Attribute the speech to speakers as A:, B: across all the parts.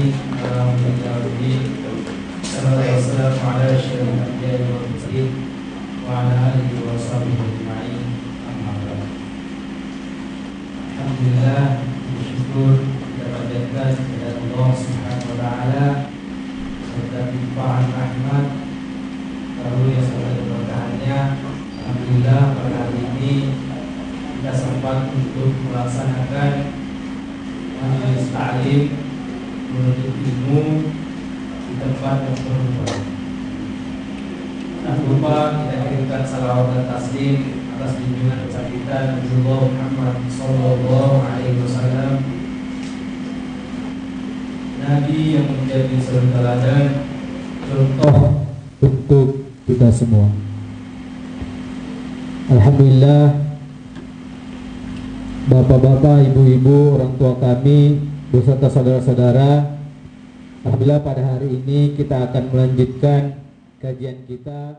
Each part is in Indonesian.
A: أجمعين اللهم يا ربي الصلاة والسلام على أشرف الأنبياء والمرسلين وعلى آله وصحبه أجمعين أما بعد. Alhamdulillah, bersyukur kita panjatkan kepada Allah Subhanahu wa taala serta limpahan rahmat karunia yang sangat berkahannya. Alhamdulillah pada hari ini kita sempat untuk melaksanakan majelis ta'lim menuntut ilmu di tempat yang berubah. Tak lupa kita kirimkan salawat dan taslim atas junjungan besar kita Nabiullah Muhammad sallallahu alaihi wasallam, Nabi yang menjadi suri teladan, contoh untuk kita semua. Alhamdulillah, bapak-bapak, ibu-ibu, orang tua kami beserta saudara-saudara, alhamdulillah pada hari ini kita akan melanjutkan kajian kita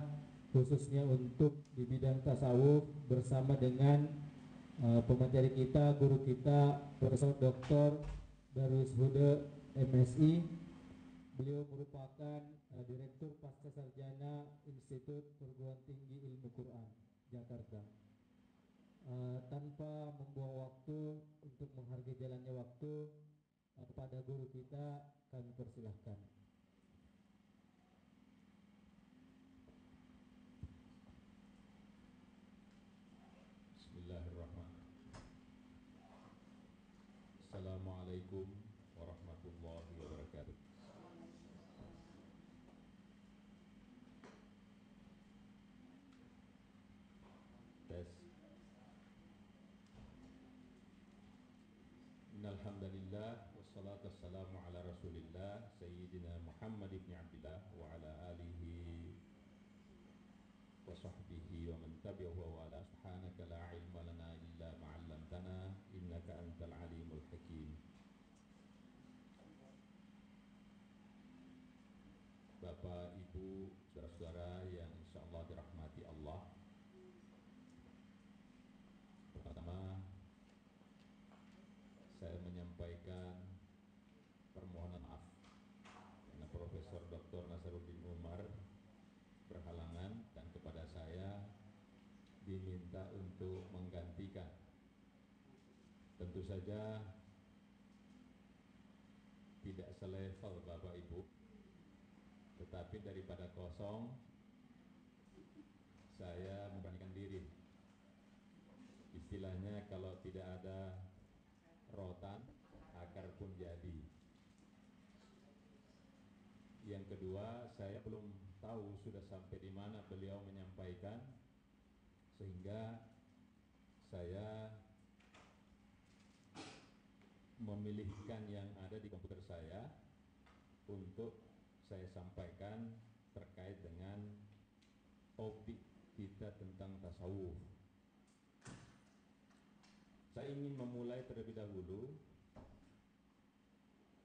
A: khususnya untuk di bidang tasawuf bersama dengan pemateri kita, guru kita, Profesor Dr. Darwis Huda MSI. Beliau merupakan Direktur Pasca Sarjana Institut Perguruan Tinggi Ilmu Quran Jakarta. Tanpa membuang waktu, untuk menghargai jalannya waktu, kepada guru kita kami persilahkan.
B: Bismillahirrahmanirrahim. Assalamualaikum warahmatullahi wabarakatuh. Tes. Innalhamdulillah wassalatu wassalamu ala rasulillah Sayyidina Muhammad ibn Abdillah wa ala alihi wa sahbihi wa man tabi'ahu wa ala. Subhanaka la ilma lana illa ma 'allamtana innaka antal alimul hakim. Bapak, Ibu, saudara-saudara yang insyaallah dirahmati Allah. Pertama, saya menyampaikan permohonan maaf karena Profesor Dr. Nasaruddin Umar berhalangan dan kepada saya diminta untuk menggantikan. Tentu saja tidak selevel Bapak Ibu, tetapi daripada kosong saya memberanikan diri. Istilahnya kalau tidak ada rotan, akar pun jadi. Yang kedua, saya belum tahu sudah sampai di mana beliau menyampaikan, sehingga saya memilihkan yang ada di komputer saya untuk saya sampaikan terkait dengan topik kita tentang tasawuf. Saya ingin memulai terlebih dahulu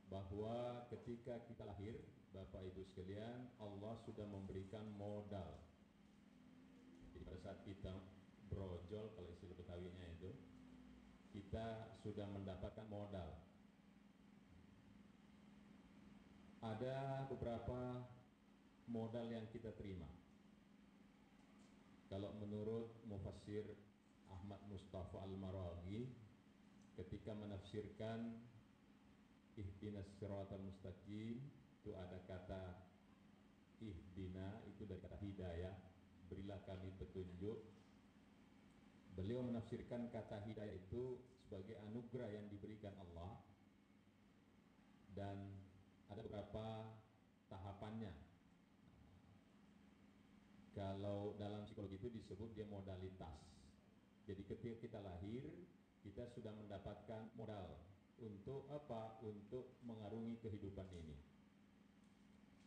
B: bahwa ketika kita lahir, Bapak Ibu sekalian, Allah sudah memberikan modal. Jadi pada saat kita brojol, kalau istilah Betawinya itu, kita sudah mendapatkan modal. Ada beberapa modal yang kita terima. Kalau menurut Mufassir Ahmad Mustafa Al-Maraghi, ketika menafsirkan ihdinas siratal mustaqim, itu ada kata ihdina, itu dari kata hidayah, berilah kami petunjuk. Beliau menafsirkan kata hidayah itu sebagai anugerah yang diberikan Allah, dan ada beberapa tahapannya. Kalau dalam psikologi itu disebut dia modalitas. Jadi ketika kita lahir, kita sudah mendapatkan modal. Untuk apa? Untuk mengarungi kehidupan ini.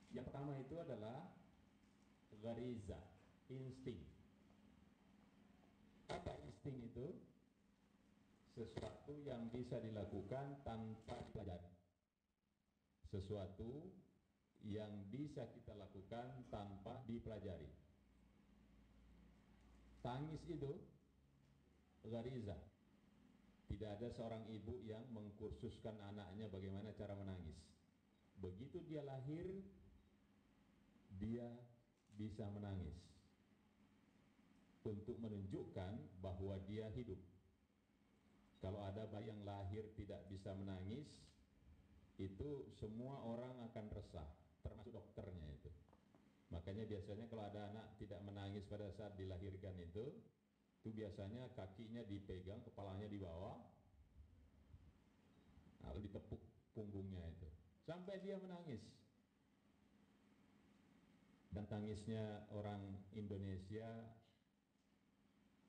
B: Yang pertama itu adalah ghariza, insting. Apa insting itu? Sesuatu yang bisa dilakukan tanpa dipelajari. Sesuatu yang bisa kita lakukan tanpa dipelajari. Tangis itu ghariza. Tidak ada seorang ibu yang mengkursuskan anaknya bagaimana cara menangis. begitu dia lahir, dia bisa menangis untuk menunjukkan bahwa dia hidup. Kalau ada bayi yang lahir tidak bisa menangis, itu semua orang akan resah, termasuk dokternya itu. Makanya biasanya kalau ada anak tidak menangis pada saat dilahirkan itu biasanya kakinya dipegang, kepalanya di bawah, lalu ditepuk punggungnya itu sampai dia menangis. Dan tangisnya orang Indonesia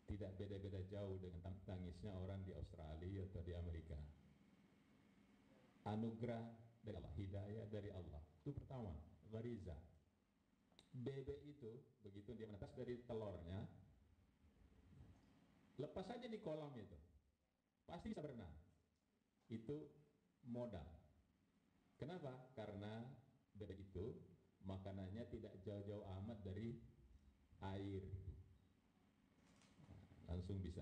B: tidak beda-beda jauh dengan tangisnya orang di Australia atau di Amerika. Anugerah dari Allah, hidayah dari Allah. Itu pertama, ghariza. Bebek itu begitu dia menetas dari telurnya, lepas saja di kolam itu, pasti bisa berenang. Itu modal. Kenapa? Karena bebek itu makanannya tidak jauh-jauh amat dari air. Langsung bisa.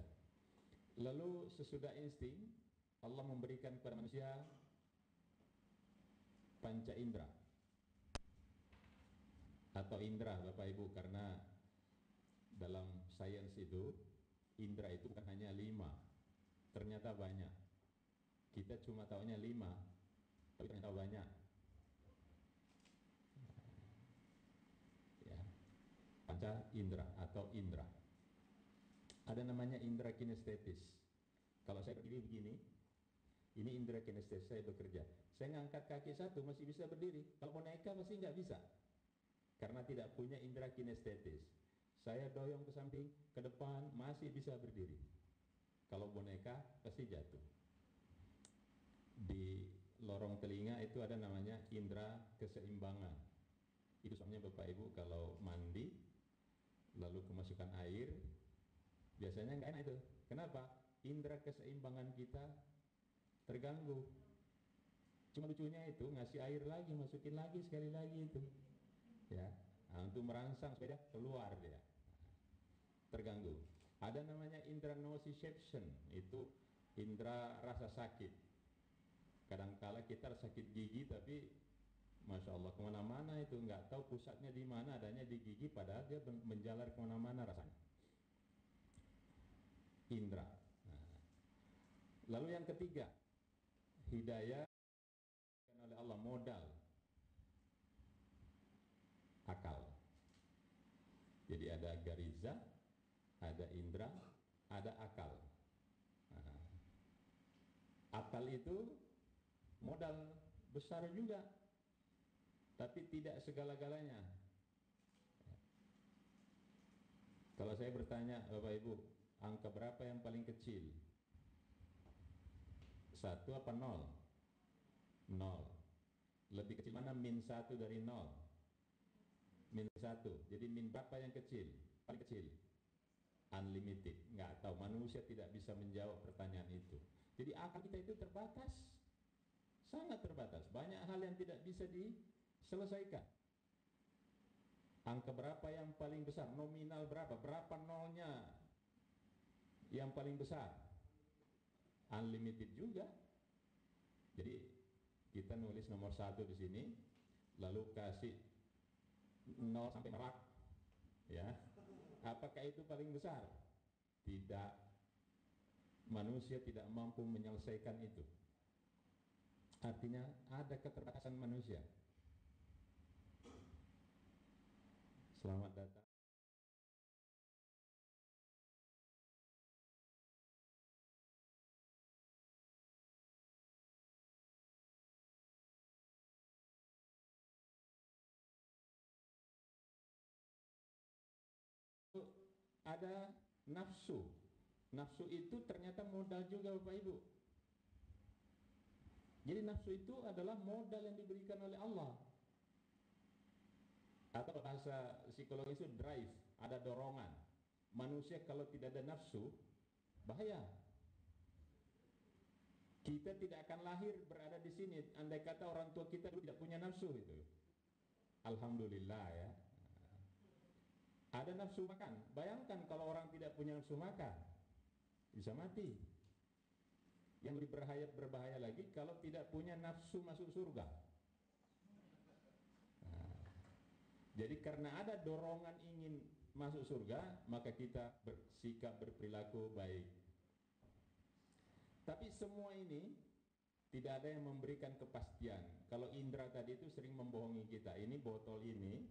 B: Lalu sesudah insting, Allah memberikan kepada manusia panca indera atau indera, Bapak Ibu, karena dalam sains itu indera itu bukan hanya 5, ternyata banyak. Kita cuma taunya 5, tapi ternyata banyak. Ya. Panca indera atau indera. Ada namanya indera kinestetis. Kalau saya berdiri begini, ini indera kinestetis, saya bekerja. Saya ngangkat kaki satu masih bisa berdiri. Kalau boneka pasti nggak bisa, karena tidak punya indera kinestetis. Saya doyong ke samping, ke depan, masih bisa berdiri. Kalau boneka pasti jatuh. Di lorong telinga itu ada namanya indera keseimbangan. Itu soalnya Bapak Ibu kalau mandi lalu kemasukan air, biasanya nggak enak itu. Kenapa? Indera keseimbangan kita terganggu. Cuma lucunya itu ngasih air lagi, masukin lagi sekali lagi itu, ya, untuk merangsang supaya keluar dia, terganggu. Ada namanya indera nociception, itu indera rasa sakit. Kadangkala kita sakit gigi tapi Masya Allah kemana-mana itu, nggak tahu pusatnya di mana, adanya di gigi, padahal dia menjalar kemana-mana rasanya. Indra. Nah. Lalu yang ketiga, hidayah oleh Allah, modal, akal. Jadi ada gariza, ada indra, ada akal. Nah. Akal itu modal besar juga, tapi tidak segala-galanya. Kalau saya bertanya Bapak Ibu, angka berapa yang paling kecil? 1 apa 0? 0. Lebih kecil mana min 1 dari 0? Min 1. Jadi min berapa yang kecil? Paling kecil? Unlimited. Nggak tahu, manusia tidak bisa menjawab pertanyaan itu. Jadi akal kita itu terbatas, sangat terbatas. Banyak hal yang tidak bisa diselesaikan. Angka berapa yang paling besar? Nominal berapa? Berapa nolnya yang paling besar? Unlimited juga. Jadi kita nulis nomor 1 di sini, lalu kasih 0 sampai merak, ya. Apakah itu paling besar? Tidak. Manusia tidak mampu menyelesaikan itu. Artinya ada keterbatasan manusia. Selamat datang. Ada nafsu. Nafsu itu ternyata modal juga Bapak Ibu. Jadi nafsu itu adalah modal yang diberikan oleh Allah. Atau bahasa psikologi itu drive, ada dorongan. Manusia kalau tidak ada nafsu, bahaya. Kita tidak akan lahir berada di sini andai kata orang tua kita tidak punya nafsu itu. Alhamdulillah ya. Ada nafsu makan. Bayangkan kalau orang tidak punya nafsu makan, bisa mati. Yang lebih berbahaya lagi kalau tidak punya nafsu masuk surga. Jadi karena ada dorongan ingin masuk surga, maka kita bersikap berperilaku baik. Tapi semua ini tidak ada yang memberikan kepastian. Kalau indera tadi itu sering membohongi kita. Ini botol ini,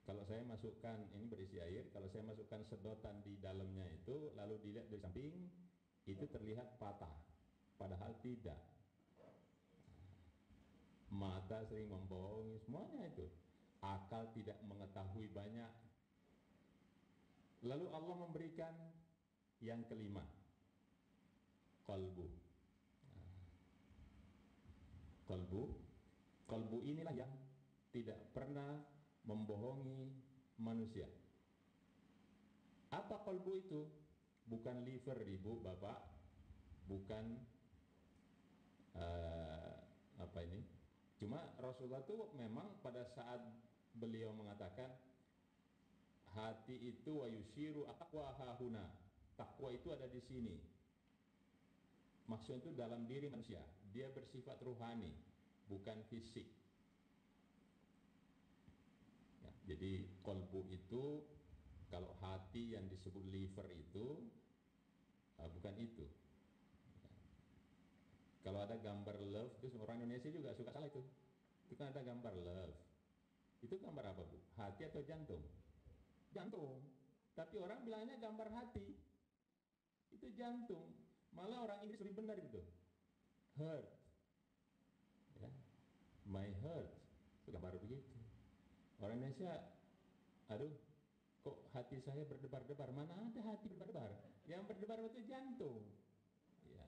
B: kalau saya masukkan, ini berisi air, kalau saya masukkan sedotan di dalamnya itu, lalu dilihat dari samping, itu terlihat patah. Padahal tidak. Mata sering membohongi, semuanya itu. Akal tidak mengetahui banyak. Lalu Allah memberikan yang kelima, qalbu. Qalbu inilah yang tidak pernah membohongi manusia. Apa qalbu itu? Bukan liver, ibu, bapak, bukan apa ini? Cuma Rasulullah itu memang pada saat beliau mengatakan hati itu wa yushiru aqwa hahuna. Takwa itu ada di sini. Maksudnya itu dalam diri manusia. Dia bersifat ruhani, bukan fisik. Ya, jadi qalbu itu, kalau hati yang disebut liver itu bukan itu. Kalau ada gambar love, terus orang Indonesia juga suka salah itu. Itu kan ada gambar love. Itu gambar apa, Bu? Hati atau jantung? Jantung. Tapi orang bilangnya gambar hati. Itu jantung. Malah orang Inggris lebih benar itu. Heart. Ya. My heart. Itu gambar begitu. Orang Indonesia, aduh, kok hati saya berdebar-debar? Mana ada hati berdebar-debar? Yang berdebar itu jantung. Ya.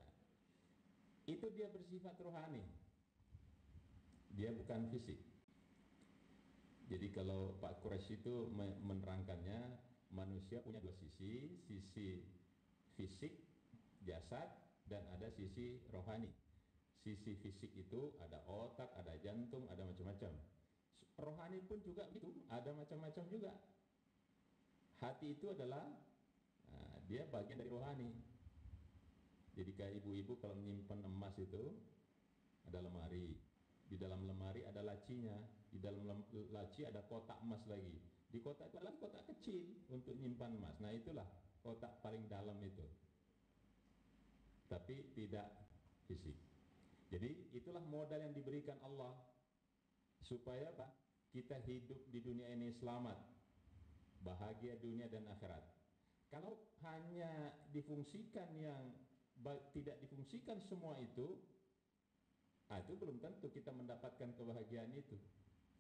B: Itu dia bersifat rohani. Dia bukan fisik. Jadi kalau Pak Quraisy itu menerangkannya, manusia punya dua sisi, sisi fisik, jasad, dan ada sisi rohani. Sisi fisik itu ada otak, ada jantung, ada macam-macam. Rohani pun juga itu, ada macam-macam juga. Hati itu adalah, dia bagian dari rohani. Jadi kayak ibu-ibu kalau menyimpan emas itu, ada lemari. Di dalam lemari ada lacinya. Di dalam laci ada kotak emas lagi. Di kotak itu adalah kotak kecil untuk menyimpan emas. Nah itulah kotak paling dalam itu. Tapi tidak fisik. Jadi itulah modal yang diberikan Allah. Supaya apa? Kita hidup di dunia ini selamat. Bahagia dunia dan akhirat. Kalau hanya difungsikan yang tidak difungsikan semua itu belum tentu kita mendapatkan kebahagiaan itu.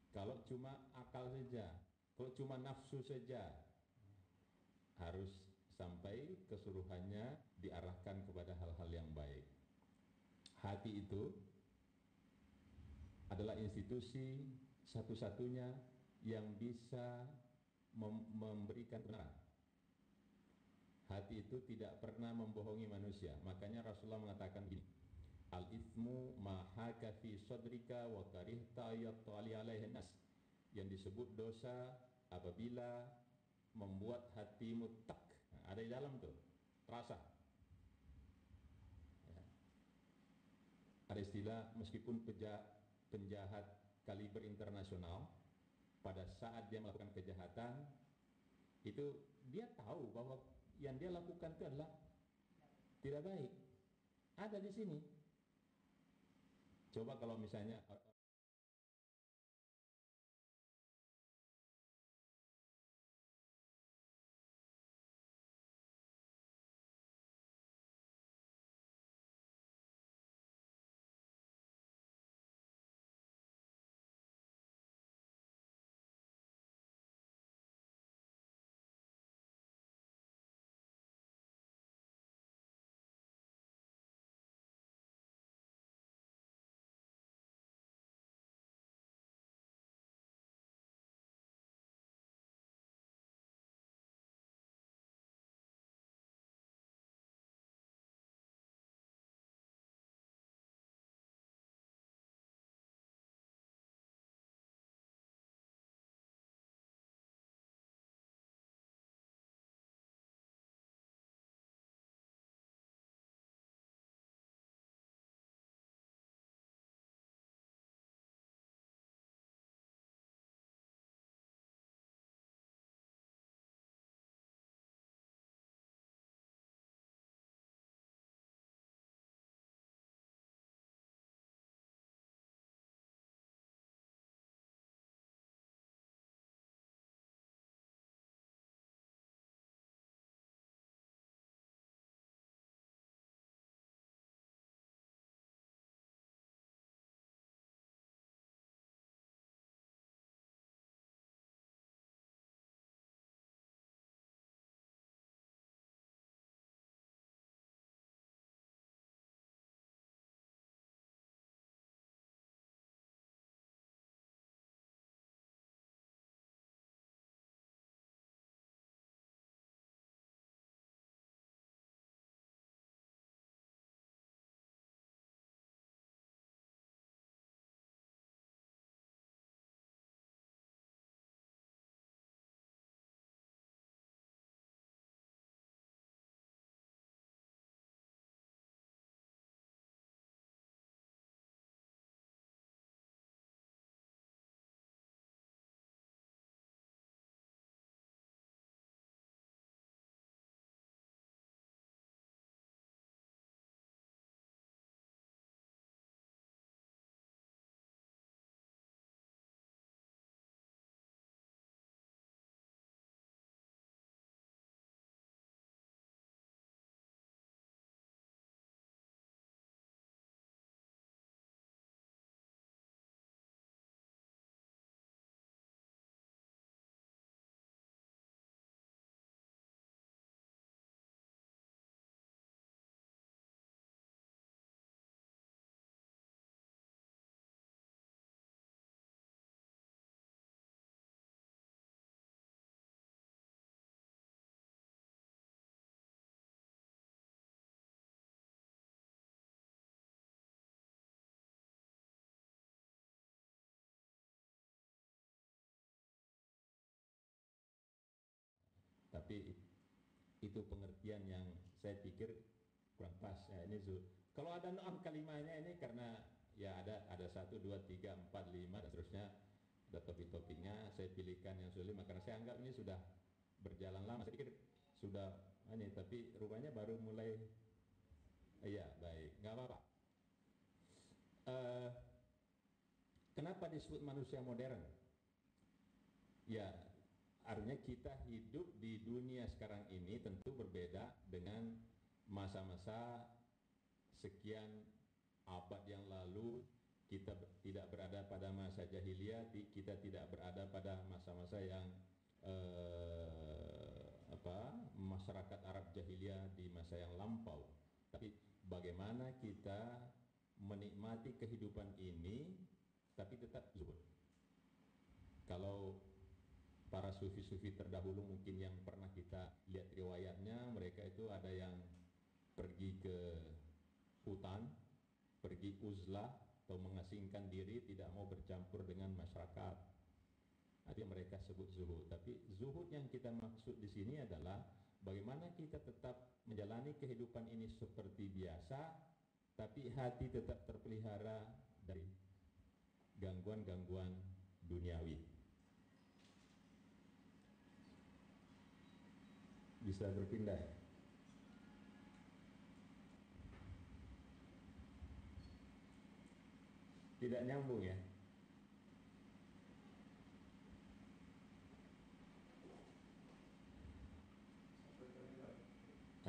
B: Kalau cuma akal saja, kalau cuma nafsu saja, harus sampai keseluruhannya diarahkan kepada hal-hal yang baik. Hati itu adalah institusi satu-satunya yang bisa memberikan kebenaran. Hati itu tidak pernah membohongi manusia. Makanya Rasulullah mengatakan gini, al-ithmu ma haka fi sadrika wa karihta yattali alaihi nas. Yang disebut dosa apabila membuat hatimu tak. Nah, ada di dalam tuh, terasa. Ya. Ada istilah, meskipun penjahat kaliber internasional, pada saat dia melakukan kejahatan, itu dia tahu bahwa yang dia lakukan itu adalah tidak baik. Ada di sini. Coba kalau misalnya tapi itu pengertian yang saya pikir kurang pas. Ya, ini kalau ada 6 kalimatnya ini karena ya ada 1, 2, 3, 4, 5 dan seterusnya, ada topik-topiknya. Saya pilihkan yang sudah 5 karena saya anggap ini sudah berjalan lama. Saya pikir sudah ini, tapi rupanya baru mulai. Iya, baik, nggak apa-apa. Kenapa disebut manusia modern? Ya, artinya kita hidup di dunia sekarang ini tentu berbeda dengan masa-masa sekian abad yang lalu. Kita tidak berada pada masa jahiliyah, kita tidak berada pada masa-masa yang masyarakat Arab jahiliyah di masa yang lampau. Tapi bagaimana kita menikmati kehidupan ini tapi tetap zuhud. Kalau para sufi-sufi terdahulu mungkin yang pernah kita lihat riwayatnya, mereka itu ada yang pergi ke hutan, pergi uzlah atau mengasingkan diri, tidak mau bercampur dengan masyarakat. Artinya mereka sebut zuhud. Tapi zuhud yang kita maksud di sini adalah bagaimana kita tetap menjalani kehidupan ini seperti biasa, tapi hati tetap terpelihara dari gangguan-gangguan duniawi. Bisa berpindah. Tidak nyambung ya?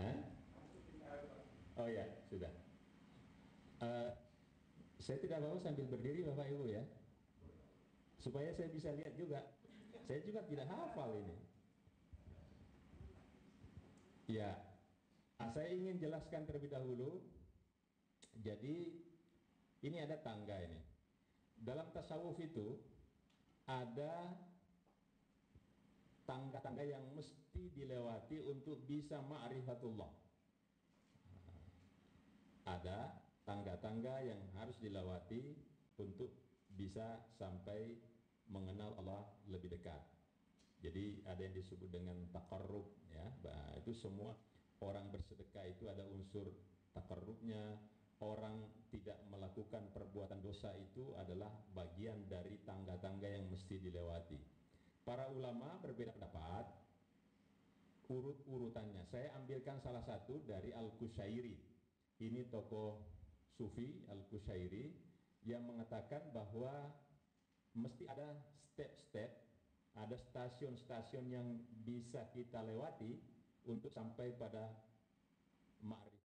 B: Hah? Oh ya, sudah. Saya tidak mau sambil berdiri Bapak Ibu ya, supaya saya bisa lihat juga. Saya juga tidak hafal ini. Ya, saya ingin jelaskan terlebih dahulu. Jadi ini ada tangga ini. Dalam tasawuf itu ada tangga-tangga yang mesti dilewati untuk bisa ma'rifatullah. Ada tangga-tangga yang harus dilewati untuk bisa sampai mengenal Allah lebih dekat. Jadi ada yang disebut dengan taqarrub ya. Itu semua orang bersedekah itu ada unsur taqarrubnya. Orang tidak melakukan perbuatan dosa itu adalah bagian dari tangga-tangga yang mesti dilewati. Para ulama berbeda pendapat urut-urutannya. Saya ambilkan salah satu dari Al-Qushairi. Ini tokoh Sufi Al-Qushairi yang mengatakan bahwa mesti ada step-step, ada stasiun-stasiun yang bisa kita lewati untuk sampai pada ma'rifat.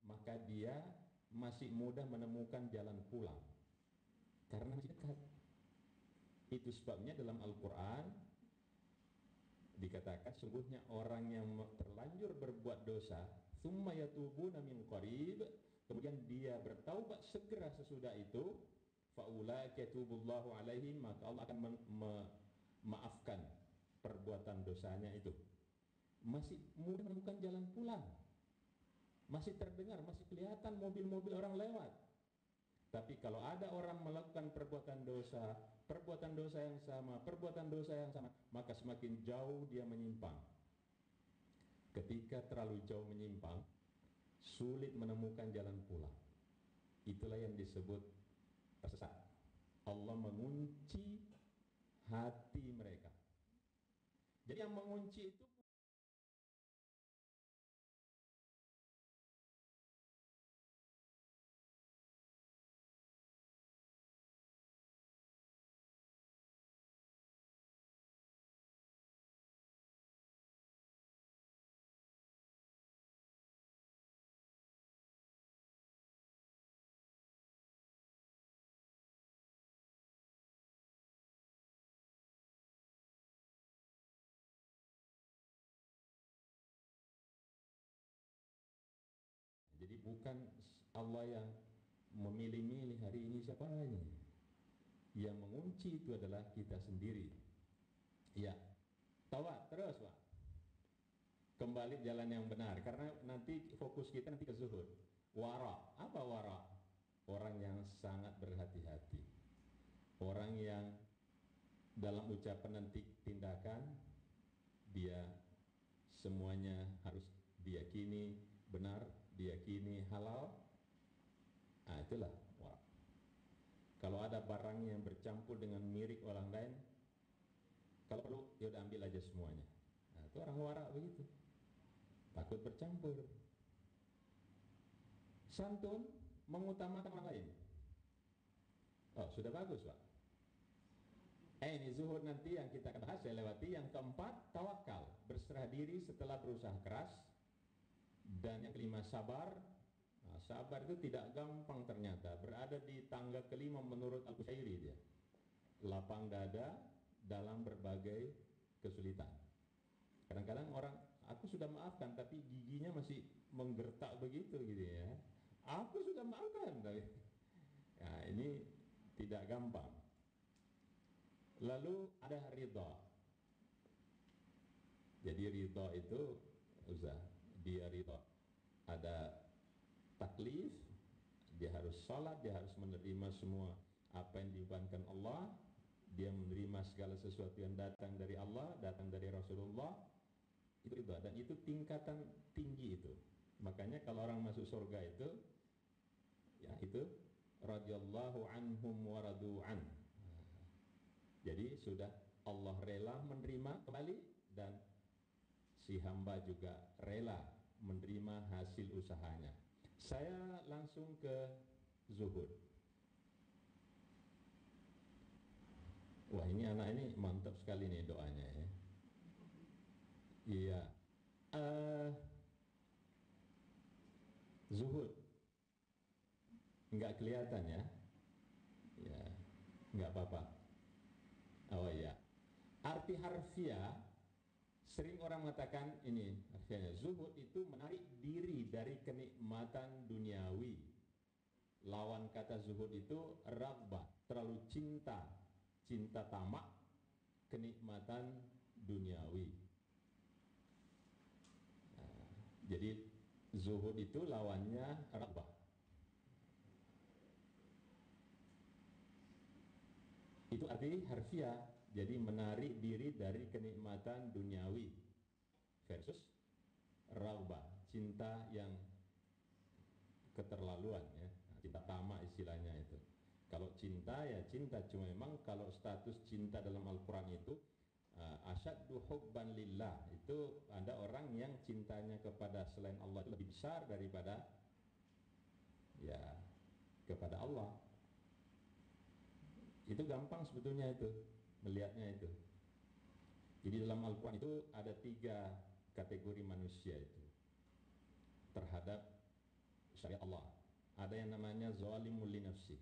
B: Maka dia masih mudah menemukan jalan pulang karena masih dekat. Itu sebabnya dalam Al-Quran dikatakan sungguhnya orang yang terlanjur berbuat dosa thumma yatubuna min qarib, kemudian dia bertaubat segera sesudah itu, faulaika yatubullahu alaihim, maka Allah akan memaafkan perbuatan dosanya itu. Masih mudah menemukan jalan pulang, masih terdengar, masih kelihatan mobil-mobil orang lewat. Tapi kalau ada orang melakukan perbuatan dosa yang sama, maka semakin jauh dia menyimpang. Ketika terlalu jauh menyimpang, sulit menemukan jalan pulang. Itulah yang disebut tersesat. Allah mengunci hati mereka. Jadi yang mengunci itu jadi bukan Allah yang memilih-milih hari ini siapa ini. Yang mengunci itu adalah kita sendiri. Ya, taubat terus Pak. Kembali jalan yang benar, karena nanti fokus kita nanti ke zuhud. Wara, apa wara? Orang yang sangat berhati-hati. Orang yang dalam ucapan dan tindakan dia semuanya harus diyakini benar, diyakini halal. Nah, itulah wara. Kalau ada barang yang bercampur dengan mirip orang lain, kalau perlu ya udah ambil aja semuanya. Nah, itu orang wara begitu. Takut bercampur. Santun, mengutamakan orang lain. Oh, sudah bagus, Pak. Ini zuhud nanti yang kita akan bahas, saya lewati. Yang keempat, tawakal, berserah diri setelah berusaha keras. Dan yang kelima, sabar. Nah, sabar itu tidak gampang ternyata. Berada di tangga kelima menurut Al-Qushairi dia. Lapang dada dalam berbagai kesulitan. Kadang-kadang orang, aku sudah maafkan tapi giginya masih menggertak begitu gitu ya. Aku sudah maafkan tapi ya, ini tidak gampang. Lalu ada ridha. Jadi ridha itu dia ridha. Ada taklif, dia harus salat, dia harus menerima semua apa yang dibebankan Allah, dia menerima segala sesuatu yang datang dari Allah, datang dari Rasulullah. Itu ridha, dan itu tingkatan tinggi itu. Makanya kalau orang masuk surga itu ya itu radhiyallahu anhum wa radu'an. Jadi sudah Allah rela menerima kembali dan si hamba juga rela menerima hasil usahanya. Saya langsung ke zuhud. Wah, ini anak ini mantap sekali nih doanya ya. Iya. Zuhud. Enggak kelihatan ya. Ya, enggak apa-apa. Oh iya. Arti harfiah, sering orang mengatakan ini harfiahnya, zuhud itu menarik diri dari kenikmatan duniawi. Lawan kata zuhud itu raghbah, terlalu cinta tamak kenikmatan duniawi. Nah, jadi zuhud itu lawannya raghbah. Itu arti harfiah, jadi menarik diri dari kenikmatan duniawi versus raghbah, cinta yang keterlaluan ya, cinta tamak istilahnya itu. Kalau cinta ya cinta, cuma memang kalau status cinta dalam Al-Quran itu asyaddu hubban lillah, itu ada orang yang cintanya kepada selain Allah itu lebih besar daripada ya kepada Allah. Itu gampang sebetulnya itu melihatnya itu. Jadi dalam Al-Quran itu ada 3 kategori manusia itu terhadap syariat Allah. Ada yang namanya zalimul li nafsi.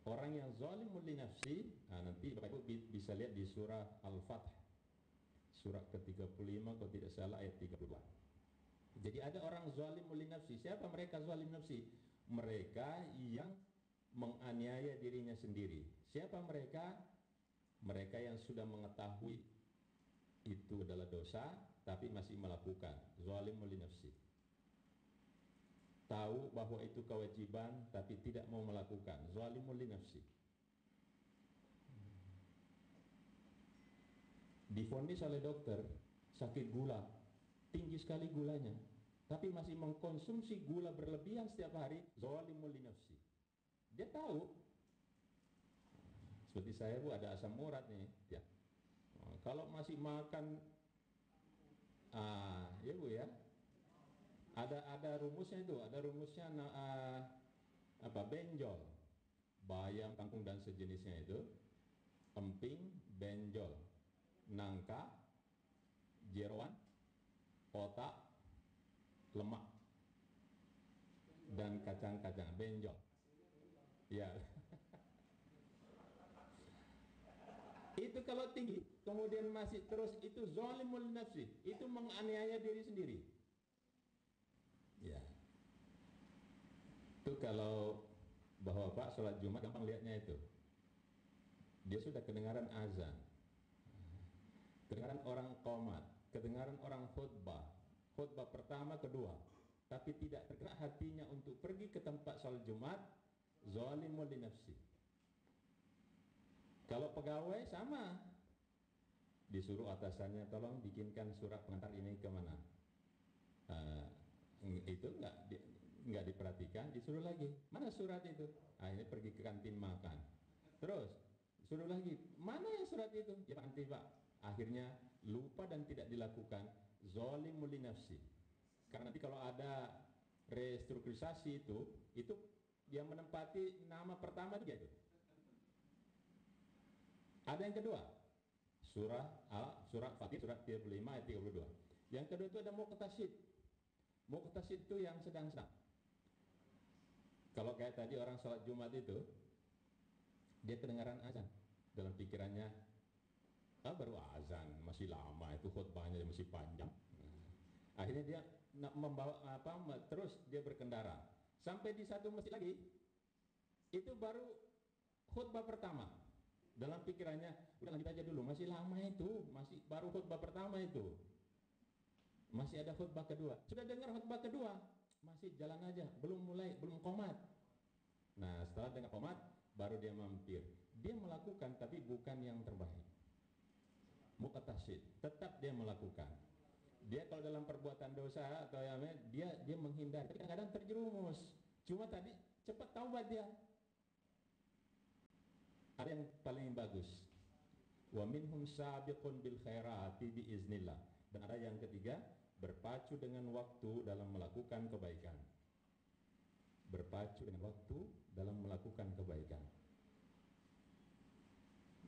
B: Orang yang zalimul li nafsi, nanti Bapak Ibu bisa lihat di surah Al-Fath, surah ke-35 kalau tidak salah ayat 32. Jadi ada orang zalim li nafsi. Siapa mereka zalim nafsi? Mereka yang menganiaya dirinya sendiri. Siapa mereka? Mereka yang sudah mengetahui itu adalah dosa tapi masih melakukan. Zalim li nafsi. Tahu bahwa itu kewajiban tapi tidak mau melakukan. Zalim li nafsi. Divonis oleh dokter sakit gula, tinggi sekali gulanya, tapi masih mengkonsumsi gula berlebihan setiap hari. Zalimul li nafsi. Dia tahu. Seperti saya Bu, ada asam urat nih ya. Kalau masih makan ya Bu ya, ada rumusnya itu, ada rumusnya benjol, bayam, kangkung dan sejenisnya itu, emping, benjol, nangka, jeroan, otak, lemak, dan kacang-kacang, benjol. Ya. Itu kalau tinggi, kemudian masih terus, itu zalimul nafsi, itu menganiaya diri sendiri. Ya. Itu kalau Bapak sholat Jumat gampang lihatnya itu. Dia sudah kedengaran azan, kedengaran orang qomat, kedengaran orang khutbah pertama, kedua, tapi tidak tergerak hatinya untuk pergi ke tempat sholat Jumat, zalimul li nafsi. Kalau pegawai sama, disuruh atasannya tolong bikinkan surat pengantar ini kemana, itu nggak diperhatikan, disuruh lagi, mana surat itu, ini pergi ke kantin makan, terus suruh lagi, mana yang surat itu, ya nanti Pak, akhirnya lupa dan tidak dilakukan. Zalimul li nafsi. Karena nanti kalau ada restrukturisasi itu yang menempati nama pertama dia itu. Ada yang kedua, surat Fatih, surat 35 ayat 32. Yang kedua itu ada muqtasid. Muqtasid itu yang sedang-sedang. Kalau kayak tadi orang sholat Jumat itu, dia kedengaran azan, dalam pikirannya, baru azan, masih lama, itu khutbahnya masih panjang. Akhirnya dia terus dia berkendara sampai di satu masjid lagi, itu baru khutbah pertama. Dalam pikirannya, udah lanjut aja dulu, masih lama itu, masih baru khutbah pertama itu, masih ada khutbah kedua. Sudah dengar khutbah kedua, masih jalan aja, belum qomat. Nah, setelah dengar qomat, baru dia mampir. Dia melakukan, tapi bukan yang terbaik. Muqtasid, tetap dia melakukan. Dia kalau dalam perbuatan dosa atau dia menghindar, tapi kadang-kadang terjerumus. Cuma tadi cepat taubat dia. Ada yang paling bagus, wa minhum sabiqun bil khairati biiznillah, dan ada yang ketiga, berpacu dengan waktu dalam melakukan kebaikan. Berpacu dengan waktu dalam melakukan kebaikan.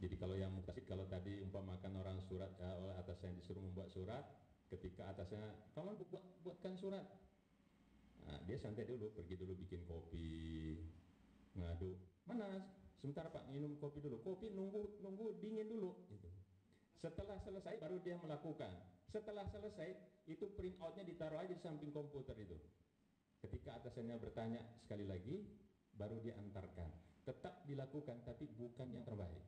B: Jadi kalau yang muqtasid, kalau tadi umpamakan orang surat, oleh atasnya disuruh membuat surat, ketika atasnya tolong buatkan surat, nah, dia santai dulu, pergi dulu bikin kopi, ngadu, mana sebentar Pak, minum kopi dulu, kopi nunggu dingin dulu gitu. Setelah selesai baru dia melakukan. Setelah selesai itu print outnya ditaruh aja di samping komputer itu. Ketika atasannya bertanya sekali lagi, baru dia antarkan. Tetap dilakukan, tapi bukan yang terbaik.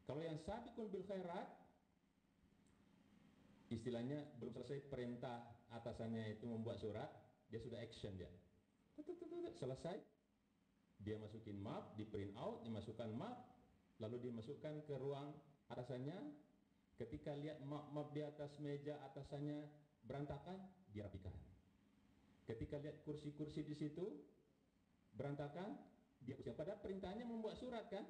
B: Kalau yang sabiqun bil khairat, istilahnya belum selesai perintah atasannya itu membuat surat, dia sudah action dia. Selesai, dia masukin map, di print out, dimasukkan map, lalu dimasukkan ke ruang atasannya. Ketika lihat map di atas meja atasannya berantakan, dia rapikan. Ketika lihat kursi-kursi di situ berantakan, dia bersihkan. Padahal perintahnya membuat surat kan?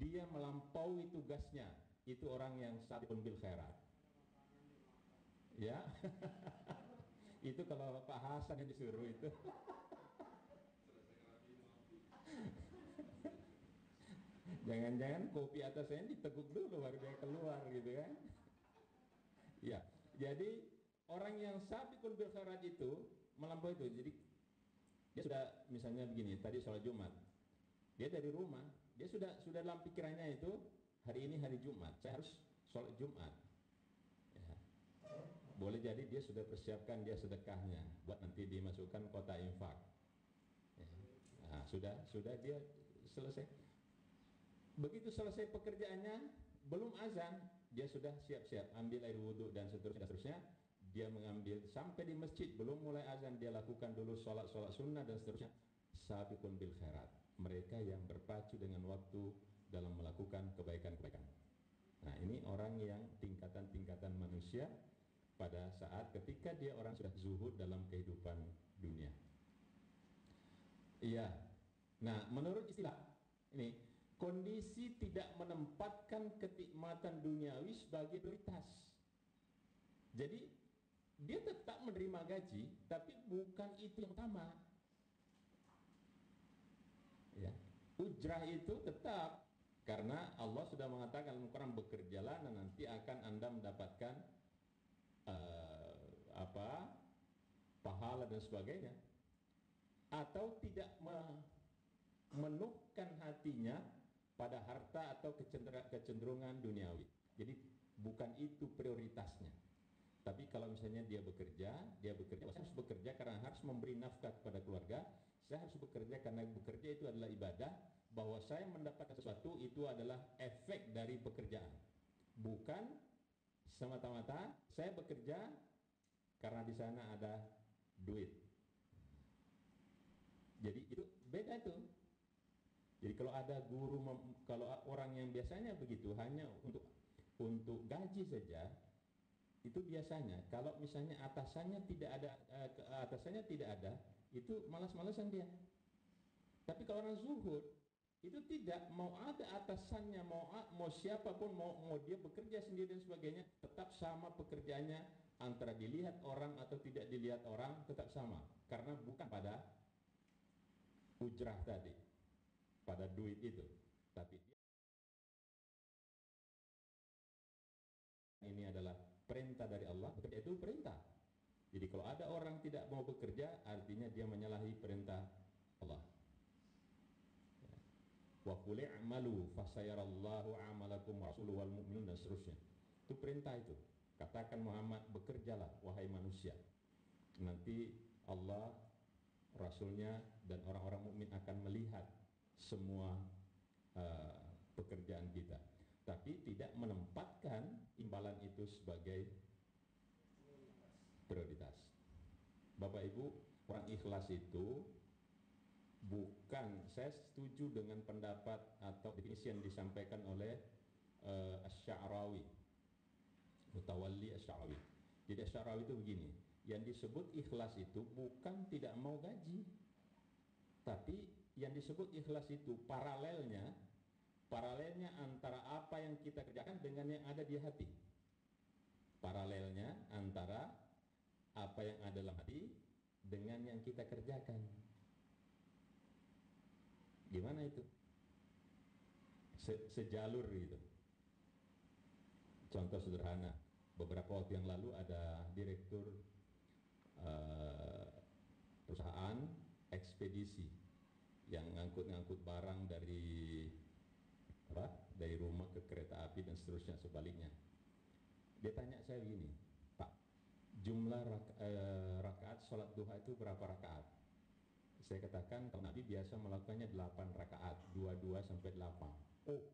B: Dia melampaui tugasnya. Itu orang yang sabiqun bil khairat. Ya. Itu kalau Pak Hasan yang disuruh itu. Jangan-jangan kopi atasnya diteguk dulu baru dia keluar gitu kan. Ya, jadi orang yang sabiqun bil khairat itu melampaui itu. Jadi dia sudah misalnya begini, tadi sholat Jumat, dia dari rumah, dia sudah dalam pikirannya itu hari ini hari Jumat, saya harus sholat Jumat. Ya. Boleh boleh jadi dia sudah persiapkan dia sedekahnya buat nanti dimasukkan kota infak. Ya. Nah, sudah dia selesai. Begitu selesai pekerjaannya, belum azan, dia sudah siap-siap ambil air wudhu dan seterusnya. Dia mengambil sampai di masjid, belum mulai azan, dia lakukan dulu sholat sunnah dan seterusnya. Sabiqun bil khairat, mereka yang berpacu dengan waktu dalam melakukan kebaikan-kebaikan. Nah, ini orang yang tingkatan-tingkatan manusia pada saat ketika dia orang sudah zuhud dalam kehidupan dunia. Iya. Nah, menurut istilah ini, kondisi tidak menempatkan kenikmatan duniawi sebagai prioritas. Jadi dia tetap menerima gaji, tapi bukan itu yang utama. Ya, ujrah itu tetap, karena Allah sudah mengatakan dalam Al-Quran, bekerjalah dan nanti akan Anda mendapatkan pahala dan sebagainya. Atau tidak memenuhkan hatinya pada harta atau kecenderungan duniawi. Jadi bukan itu prioritasnya. Tapi kalau misalnya dia bekerja, saya harus bekerja karena harus memberi nafkah kepada keluarga. Saya harus bekerja karena bekerja itu adalah ibadah. Bahwa saya mendapatkan sesuatu itu adalah efek dari pekerjaan. Bukan semata-mata saya bekerja karena di sana ada duit. Jadi itu beda tuh. Jadi kalau ada guru, kalau orang yang biasanya begitu hanya untuk gaji saja, itu biasanya. Kalau misalnya atasannya tidak ada, itu malas-malasan dia. Tapi kalau orang zuhud itu tidak mau ada atasannya, mau siapapun, mau dia bekerja sendiri dan sebagainya, tetap sama pekerjaannya, antara dilihat orang atau tidak dilihat orang tetap sama, karena bukan pada ujrah tadi, pada duit itu, tapi ini adalah perintah dari Allah. Bekerja itu perintah. Jadi kalau ada orang tidak mau bekerja, artinya dia menyalahi perintah Allah. Wa qul i'malu fasayarallahu 'amalakum wa rasuluhu wal mu'minun dan seterusnya. Itu perintah itu. Katakan Muhammad, bekerjalah wahai manusia. Nanti Allah, Rasulnya dan orang-orang mukmin akan melihat semua pekerjaan kita. Tapi tidak menempatkan imbalan itu sebagai prioritas. Bapak Ibu, orang ikhlas itu bukan, saya setuju dengan pendapat atau definisi yang disampaikan oleh Asy-Sya'rawi, Mutawalli Asy-Sya'rawi. Jadi Asy-Sya'rawi itu begini, yang disebut ikhlas itu bukan tidak mau gaji, tapi yang disebut ikhlas itu paralelnya antara apa yang kita kerjakan dengan yang ada di hati. Paralelnya antara apa yang ada dalam hati dengan yang kita kerjakan. Gimana itu? Sejalur gitu. Contoh sederhana, beberapa waktu yang lalu ada direktur perusahaan ekspedisi yang ngangkut barang dari rumah ke kereta api dan seterusnya sebaliknya. Dia tanya saya begini, Pak, jumlah rakaat sholat duha itu berapa rakaat? Saya katakan kalau Nabi biasa melakukannya 8 rakaat, 22 sampai 8. Oh,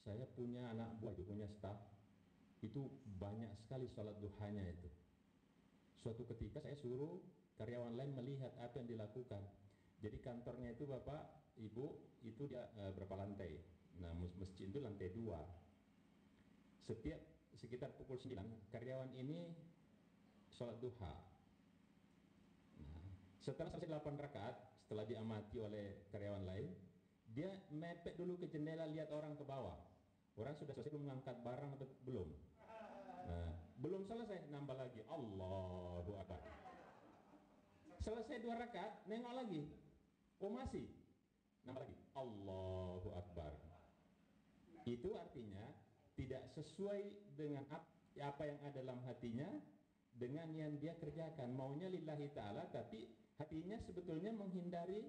B: saya punya anak buah, punya staf, itu banyak sekali sholat duhanya itu. Suatu ketika saya suruh karyawan lain melihat apa yang dilakukan. Jadi kantornya itu Bapak, Ibu, itu dia berapa lantai? Nah, masjid itu lantai 2. Setiap sekitar pukul 9, karyawan ini sholat duha. Nah, setelah selesai 8 rakaat, setelah diamati oleh karyawan lain, dia mepet dulu ke jendela lihat orang ke bawah. Orang sudah selesai belum mengangkat barang atau belum? Nah, belum selesai, nambah lagi, Allahu Akbar. Selesai 2 rakaat, nengok lagi, oh masih, nambah lagi, Allahu Akbar. Itu artinya tidak sesuai dengan apa yang ada dalam hatinya dengan yang dia kerjakan. Maunya lillahi ta'ala, tapi hatinya sebetulnya menghindari,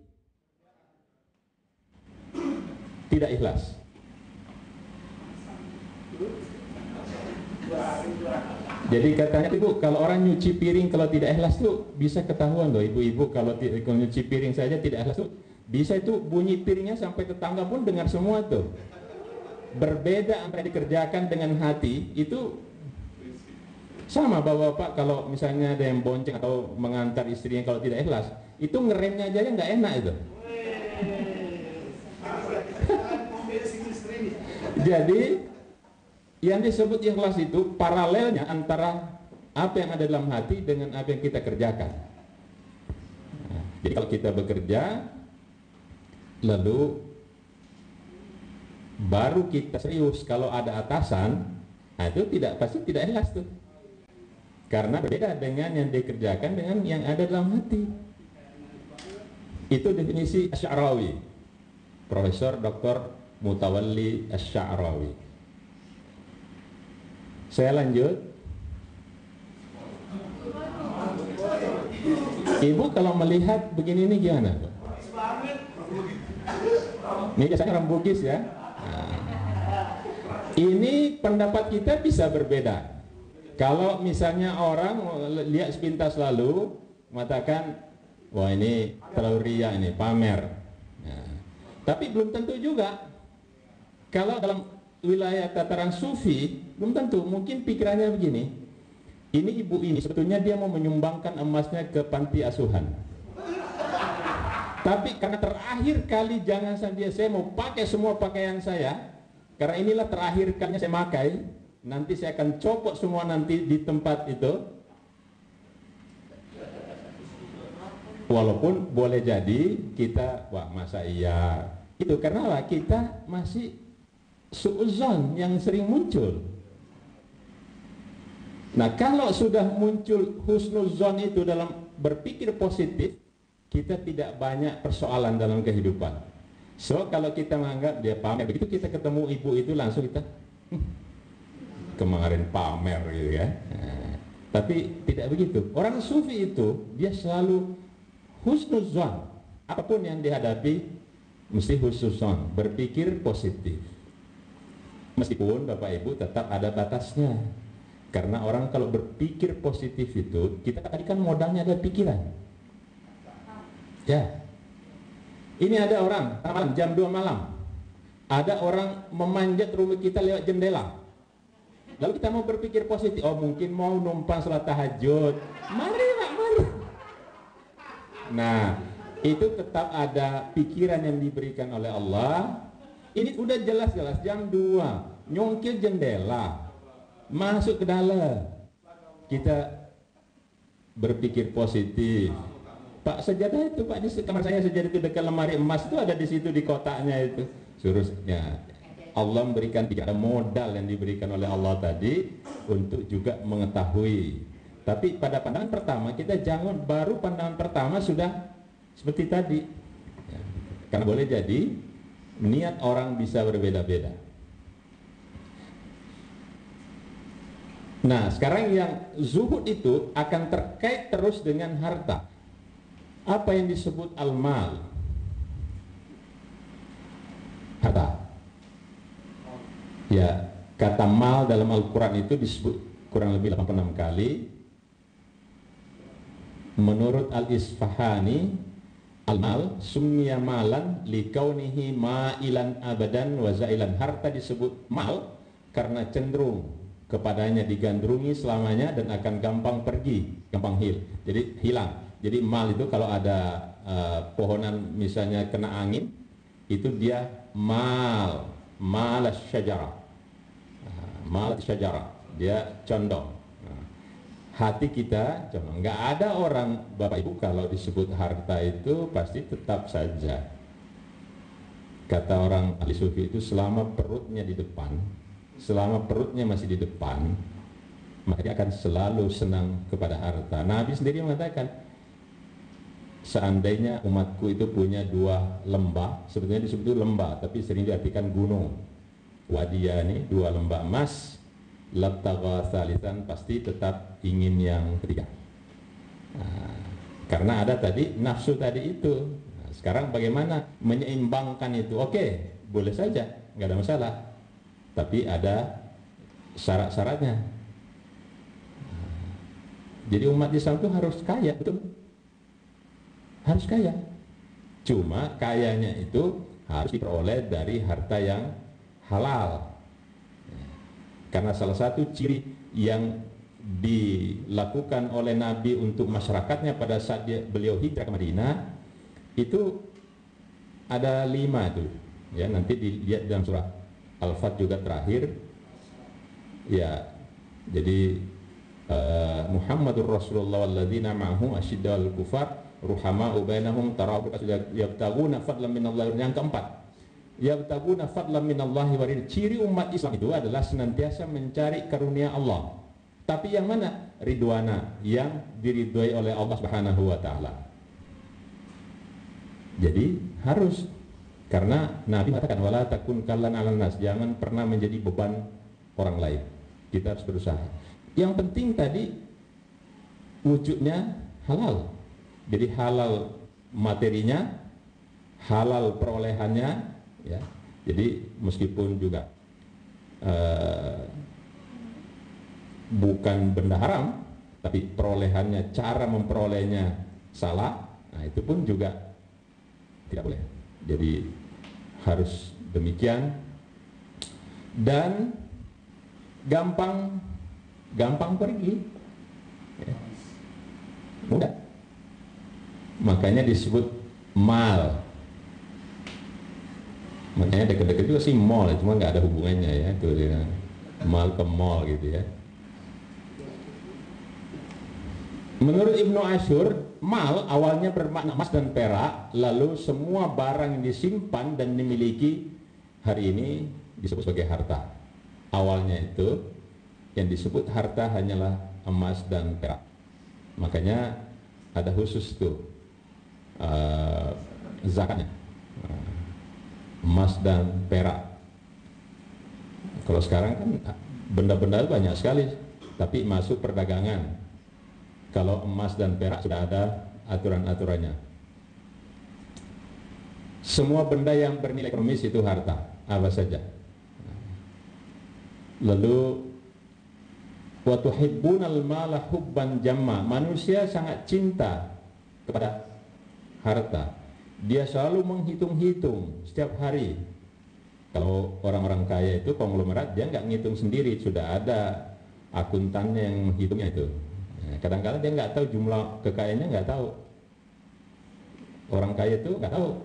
B: tidak ikhlas. Jadi katanya ibu, kalau orang nyuci piring kalau tidak ikhlas tuh bisa ketahuan loh ibu-ibu, kalau nyuci piring saja tidak ikhlas tuh bisa itu bunyi piringnya sampai tetangga pun dengar semua tuh. Berbeda apa yang dikerjakan dengan hati itu sama bapak-bapak, kalau misalnya ada yang bonceng atau mengantar istrinya kalau tidak ikhlas, itu ngeremnya aja nggak enak itu. Jadi yang disebut ikhlas itu paralelnya antara apa yang ada dalam hati dengan apa yang kita kerjakan. Nah, jadi kalau kita bekerja, lalu baru kita serius kalau ada atasan, nah itu pasti tidak ikhlas tuh. Karena berbeda dengan yang dikerjakan dengan yang ada dalam hati. Itu definisi Asy-Sya'rawi, Profesor Dr. Mutawalli Asy-Sya'rawi. Saya lanjut. Ibu kalau melihat begini ini gimana? Ini biasanya orang Bugis ya. Nah, ini pendapat kita bisa berbeda. Kalau misalnya orang lihat sepintas lalu mengatakan, wah ini terlalu ria, ini pamer. Nah, tapi belum tentu juga. Kalau dalam wilayah tataran sufi, belum tentu. Mungkin pikirannya begini, ini ibu ini sebetulnya dia mau menyumbangkan emasnya ke panti asuhan, tapi karena terakhir kali jangan saja saya mau pakai semua pakaian saya, karena inilah terakhir kalinya saya pakai, nanti saya akan copot semua nanti di tempat itu. Walaupun boleh jadi kita, wah masa iya itu, karena apa? Kita masih su'uzon yang sering muncul. Nah, kalau sudah muncul husnuzon itu dalam berpikir positif, kita tidak banyak persoalan dalam kehidupan. So, kalau kita menganggap dia pamer, begitu kita ketemu ibu itu langsung kita kemarin pamer gitu ya. Nah, tapi tidak begitu. Orang sufi itu dia selalu husnuzon. Apapun yang dihadapi mesti husnuzon, berpikir positif. Meskipun Bapak Ibu tetap ada batasnya. Karena orang kalau berpikir positif itu, kita tadi kan modalnya adalah pikiran. Ya. Ini ada orang malam, jam 2 malam. Ada orang memanjat rumah kita lewat jendela. Lalu kita mau berpikir positif, oh mungkin mau numpang salat tahajud. Mari Pak, mari. Nah, itu tetap ada pikiran yang diberikan oleh Allah. Ini udah jelas-jelas jam 2, nyongkir jendela, masuk ke dalam. Kita berpikir positif. Pak, sejadah itu Pak, di kamar saya sejadah itu dekat lemari emas itu ada di situ di kotaknya itu. Surusnya Allah memberikan tiga modal yang diberikan oleh Allah tadi untuk juga mengetahui. Tapi pada pandangan pertama kita jangan baru pandangan pertama sudah seperti tadi. Karena boleh jadi niat orang bisa berbeda-beda. Nah, sekarang yang zuhud itu akan terkait terus dengan harta. Apa yang disebut al-mal? Harta. Ya, kata mal dalam Al-Quran itu disebut kurang lebih 86 kali. Menurut Al-Isfahani, al-mal summiya malan likaunihi ma'ilan abadan wa zailan. Harta disebut mal karena cenderung kepadanya digandrungi selamanya dan akan gampang pergi, gampang jadi hilang. Jadi mal itu kalau ada pohonan misalnya kena angin, itu dia mal syajarah. Mal syajarah, dia condong. Hati kita cuma nggak ada orang, Bapak Ibu, kalau disebut harta itu pasti tetap saja, kata orang ahli sufi itu, selama perutnya di depan, selama perutnya masih di depan, maka dia akan selalu senang kepada harta. Nabi sendiri mengatakan, seandainya umatku itu punya 2 lembah, sebetulnya disebut lembah tapi sering diartikan gunung, wadiyani, 2 lembah emas, labtagha salisan, pasti tetap ingin yang ketiga. Nah, karena ada tadi nafsu tadi itu. Nah, sekarang bagaimana menyeimbangkan itu? Oke, boleh saja, nggak ada masalah. Tapi ada syarat-syaratnya. Jadi umat Islam itu harus kaya, betul? Harus kaya. Cuma kayanya itu harus diperoleh dari harta yang halal. Karena salah satu ciri yang dilakukan oleh Nabi untuk masyarakatnya pada saat beliau hijrah ke Madinah itu ada 5 itu. Ya, nanti dilihat dalam surah Al-Fat juga terakhir. Ya, jadi Muhammadur Rasulullah walladzina ma'ahu asyiddal kufar ruhama'u bainahum tarahum yabtaguna fadlan minallahi. Yang keempat, yabtaguna fadlan minallahi wa ridwan. Ciri umat Islam itu adalah senantiasa mencari karunia Allah. Tapi yang mana? Ridwana, yang diridhoi oleh Allah Subhanahu wa taala. Jadi harus, karena Nabi mengatakan wala takun kallan 'alan nas, jangan pernah menjadi beban orang lain. Kita harus berusaha. Yang penting tadi wujudnya halal. Jadi halal materinya, halal perolehannya, ya. Jadi meskipun juga bukan benda haram, tapi perolehannya, cara memperolehnya salah, nah itu pun juga tidak boleh. Jadi harus demikian. Dan gampang pergi, ya. Mudah. Makanya disebut mal. Makanya dekat-dekat juga sih mall, cuma nggak ada hubungannya ya, itu ya. Mal ke mall gitu ya. Menurut Ibnu Ashur, mal awalnya bermakna emas dan perak, lalu semua barang yang disimpan dan dimiliki hari ini disebut sebagai harta. Awalnya itu yang disebut harta hanyalah emas dan perak. Makanya ada khusus tuh zakatnya, emas dan perak. Kalau sekarang kan benda-benda banyak sekali, tapi masuk perdagangan. Kalau emas dan perak sudah ada aturan-aturannya. Semua benda yang bernilai ekonomis itu harta, apa saja. Lalu wa tuhibbunal mala hubban jamma. Manusia sangat cinta kepada harta. Dia selalu menghitung-hitung setiap hari. Kalau orang-orang kaya itu konglomerat, dia nggak ngitung sendiri, sudah ada akuntannya yang menghitungnya itu. Kadang-kadang dia nggak tahu jumlah kekayaannya, nggak tahu. Orang kaya itu nggak tahu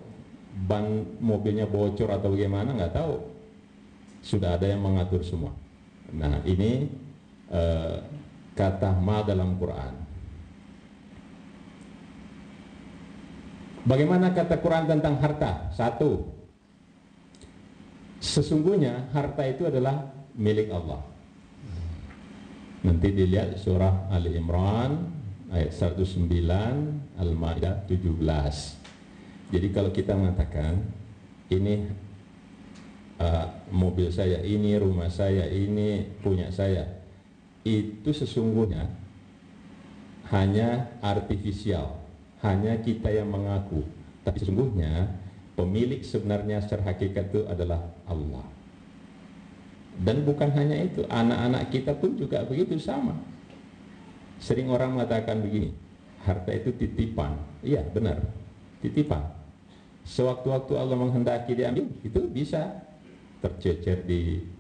B: ban mobilnya bocor atau bagaimana, nggak tahu. Sudah ada yang mengatur semua. Nah ini kata mal dalam Quran. Bagaimana kata Quran tentang harta? 1. Sesungguhnya harta itu adalah milik Allah. Nanti dilihat surah Ali Imran ayat 109, Al-Maidah 17. Jadi kalau kita mengatakan ini mobil saya, ini rumah saya, ini punya saya, itu sesungguhnya hanya artifisial, hanya kita yang mengaku. Tapi sesungguhnya pemilik sebenarnya secara hakikat itu adalah Allah. Dan bukan hanya itu, anak-anak kita pun juga begitu sama. Sering orang mengatakan begini, harta itu titipan. Iya benar, titipan. Sewaktu-waktu Allah menghendaki diambil, itu bisa tercecer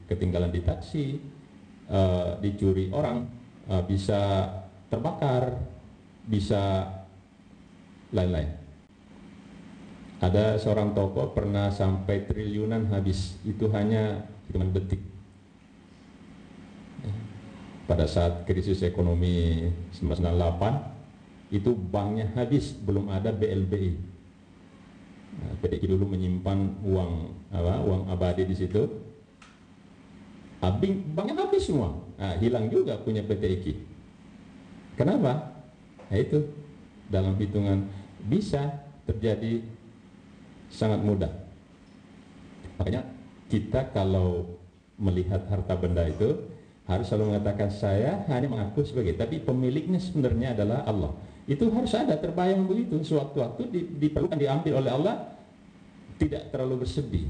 B: ketinggalan di taksi, dicuri orang, bisa terbakar, bisa lain-lain. Ada seorang tokoh pernah sampai triliunan habis, itu hanya hitungan detik. Pada saat krisis ekonomi 1998 itu banknya habis, belum ada BLBI. Nah, PTI dulu menyimpan uang abadi di situ. Banknya habis semua. Nah, hilang juga punya PTI. Kenapa? Nah, itu dalam hitungan bisa terjadi sangat mudah. Makanya kita kalau melihat harta benda itu harus selalu mengatakan saya hanya mengaku sebagai, tapi pemiliknya sebenarnya adalah Allah. Itu harus ada terbayang begitu. Sewaktu-waktu diperlukan diambil oleh Allah, tidak terlalu bersedih.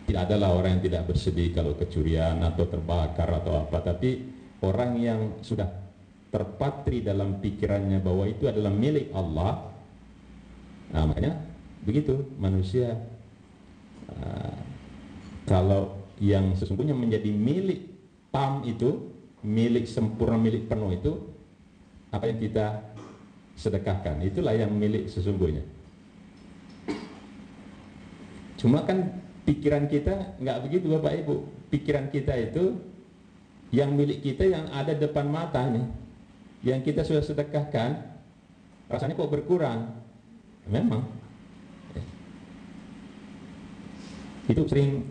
B: Tidak adalah orang yang tidak bersedih kalau kecurian atau terbakar atau apa, tapi orang yang sudah terpatri dalam pikirannya bahwa itu adalah milik Allah. Nah, makanya begitu manusia kalau yang sesungguhnya menjadi milik tam itu, milik sempurna, milik penuh itu apa yang kita sedekahkan, itulah yang milik sesungguhnya. Cuma kan pikiran kita nggak begitu Bapak Ibu. Pikiran kita itu yang milik kita yang ada depan mata nih, yang kita sudah sedekahkan, rasanya kok berkurang. Memang itu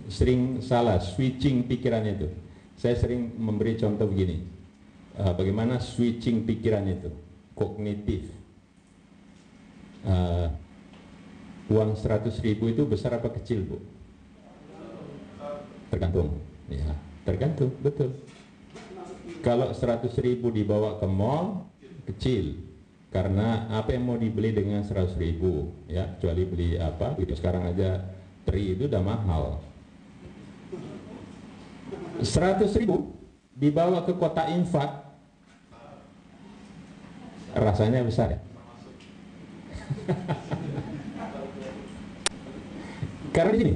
B: sering salah switching pikiran itu. Saya sering memberi contoh begini, bagaimana switching pikiran itu kognitif. Uang 100.000 itu besar apa kecil Bu? Tergantung ya, tergantung, betul. Kalau 100.000 dibawa ke mall kecil, karena apa yang mau dibeli dengan 100.000 ya, kecuali beli apa itu sekarang aja teri itu udah mahal. 100.000 dibawa ke kota infak rasanya besar ya. Karena ini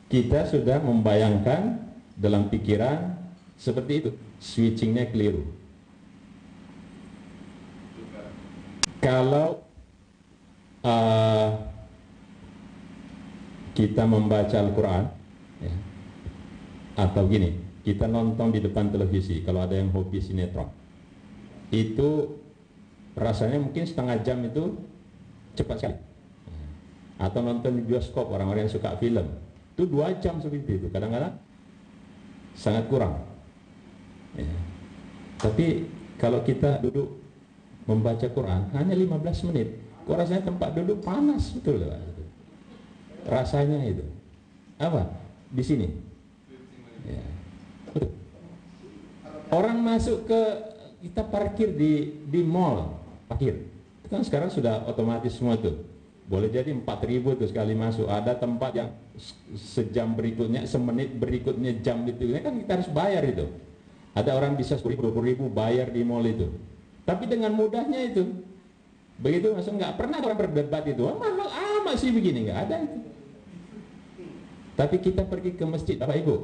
B: kita sudah membayangkan dalam pikiran seperti itu, switchingnya keliru. Kalau kita membaca Al-Quran ya, atau gini, kita nonton di depan televisi, kalau ada yang hobi sinetron, itu rasanya mungkin setengah jam itu cepat sekali. Atau nonton di bioskop, orang-orang yang suka film, itu 2 jam seperti itu, kadang-kadang sangat kurang ya. Tapi kalau kita duduk membaca Quran hanya 15 menit, kok rasanya tempat duduk panas betul Pak. Rasanya itu apa? Di sini ya. Betul. Orang masuk ke, kita parkir di mall, parkir itu kan sekarang sudah otomatis semua tuh. Boleh jadi 4.000 tuh sekali masuk. Ada tempat yang sejam berikutnya, semenit berikutnya, jam itu kan kita harus bayar itu. Ada orang bisa 10.000, 20.000 bayar di mall itu. Tapi dengan mudahnya itu. Begitu masuk, nggak pernah orang berdebat itu. Mahal amat sih begini, nggak ada itu. Tapi kita pergi ke masjid, Bapak Ibu.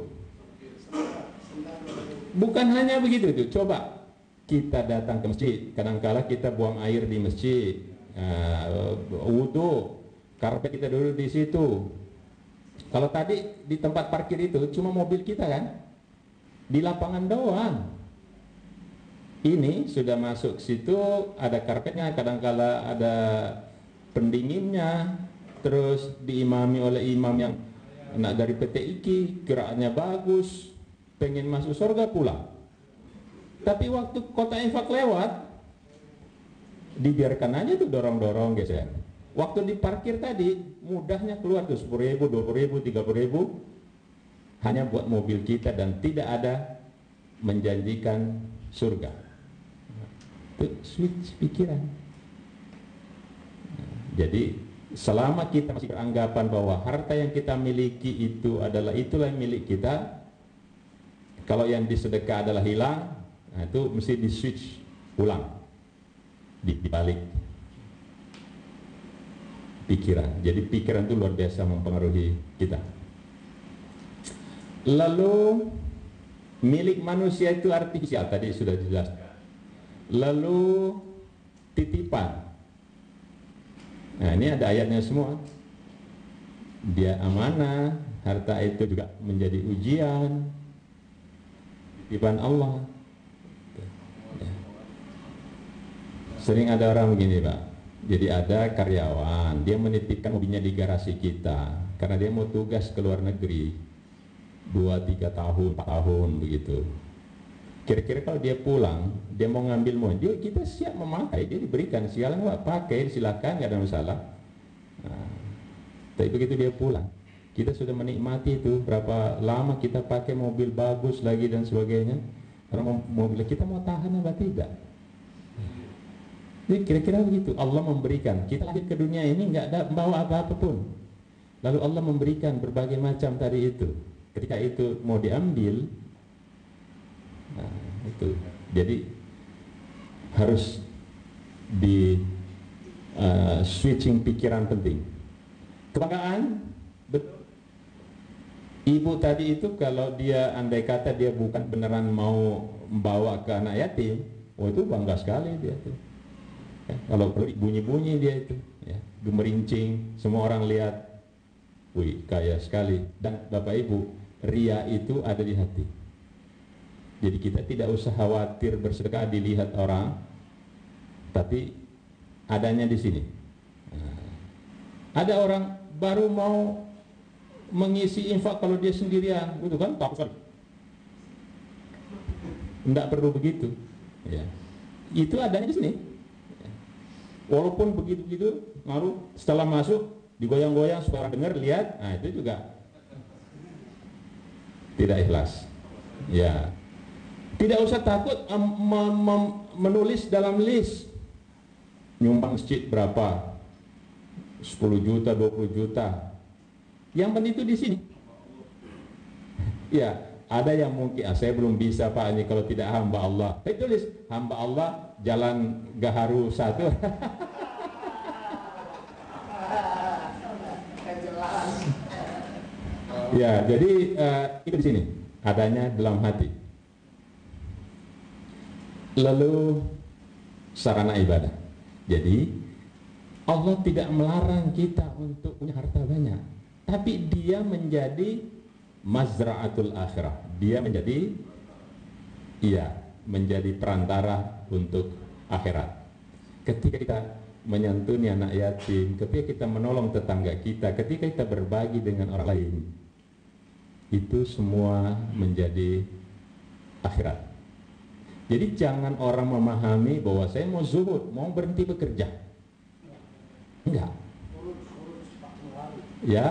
B: Bukan hanya begitu tuh. Coba kita datang ke masjid, kadang-kala kita buang air di masjid. Wudhu, karpet kita duduk di situ. Kalau tadi di tempat parkir itu cuma mobil kita kan, di lapangan doang. Ini sudah masuk situ, ada karpetnya, kadang-kala ada pendinginnya, terus diimami oleh imam yang anak dari PT IKI, geraknya bagus, pengen masuk surga pulang. Tapi waktu kota infak lewat, dibiarkan aja tuh dorong-dorong geser. Waktu di parkir tadi mudahnya keluar tuh 10.000, 20.000, 30.000 hanya buat mobil kita dan tidak ada menjanjikan surga. Itu switch pikiran. Jadi selama kita masih beranggapan bahwa harta yang kita miliki itu adalah itulah yang milik kita, kalau yang disedekah adalah hilang, nah itu mesti di switch ulang. Dibalik pikiran. Jadi pikiran itu luar biasa mempengaruhi kita. Lalu milik manusia itu artifisial, tadi sudah dijelaskan. Lalu titipan. Nah ini ada ayatnya semua. Dia amanah, harta itu juga menjadi ujian, titipan Allah. Sering ada orang begini Pak, jadi ada karyawan, dia menitipkan mobilnya di garasi kita karena dia mau tugas ke luar negeri 2-3 tahun, 4 tahun begitu. Kira-kira kalau dia pulang, dia mau ngambil mobil, kita siap memakai, dia diberikan, silakan Pak pakai, silakan, nggak ada masalah. Nah, tapi begitu dia pulang, kita sudah menikmati itu, berapa lama kita pakai mobil bagus lagi dan sebagainya, karena mobil kita mau tahan apa tidak. Jadi kira-kira begitu, Allah memberikan, kita lahir ke dunia ini nggak ada bawa apa-apa pun. Lalu Allah memberikan berbagai macam tadi itu. Ketika itu mau diambil, Nah, itu. Jadi harus di switching pikiran penting. Kebanggaan, betul. Ibu tadi itu kalau dia andai kata dia bukan beneran mau membawa ke anak yatim, oh itu bangga sekali dia tuh. Ya, kalau bunyi-bunyi dia itu, ya, gemerincing, semua orang lihat, wih kaya sekali. Dan Bapak Ibu, ria itu ada di hati. Jadi kita tidak usah khawatir bersedekah dilihat orang, tapi adanya di sini. Nah, ada orang baru mau mengisi infak kalau dia sendirian, gitu kan, takut. Tidak perlu begitu. Ya. Itu adanya di sini. Walaupun begitu-begitu, ngaruh setelah masuk digoyang-goyang supaya orang dengar, lihat, nah itu juga tidak ikhlas. Ya, tidak usah takut menulis dalam list nyumbang masjid berapa, 10 juta, 20 juta. Yang penting itu di sini. Ya, ada yang mungkin saya belum bisa Pak ini kalau tidak hamba Allah. Tulis hamba Allah Jalan Gaharu 1. Ya, jadi itu di sini adanya dalam hati. Lalu sarana ibadah. Jadi Allah tidak melarang kita untuk punya harta banyak, tapi dia menjadi mazra'atul akhirah. Dia menjadi menjadi perantara untuk akhirat. Ketika kita menyantuni anak yatim, ketika kita menolong tetangga kita, ketika kita berbagi dengan orang lain, itu semua menjadi akhirat. Jadi jangan orang memahami bahwa saya mau zuhud, mau berhenti bekerja. Enggak. Ya.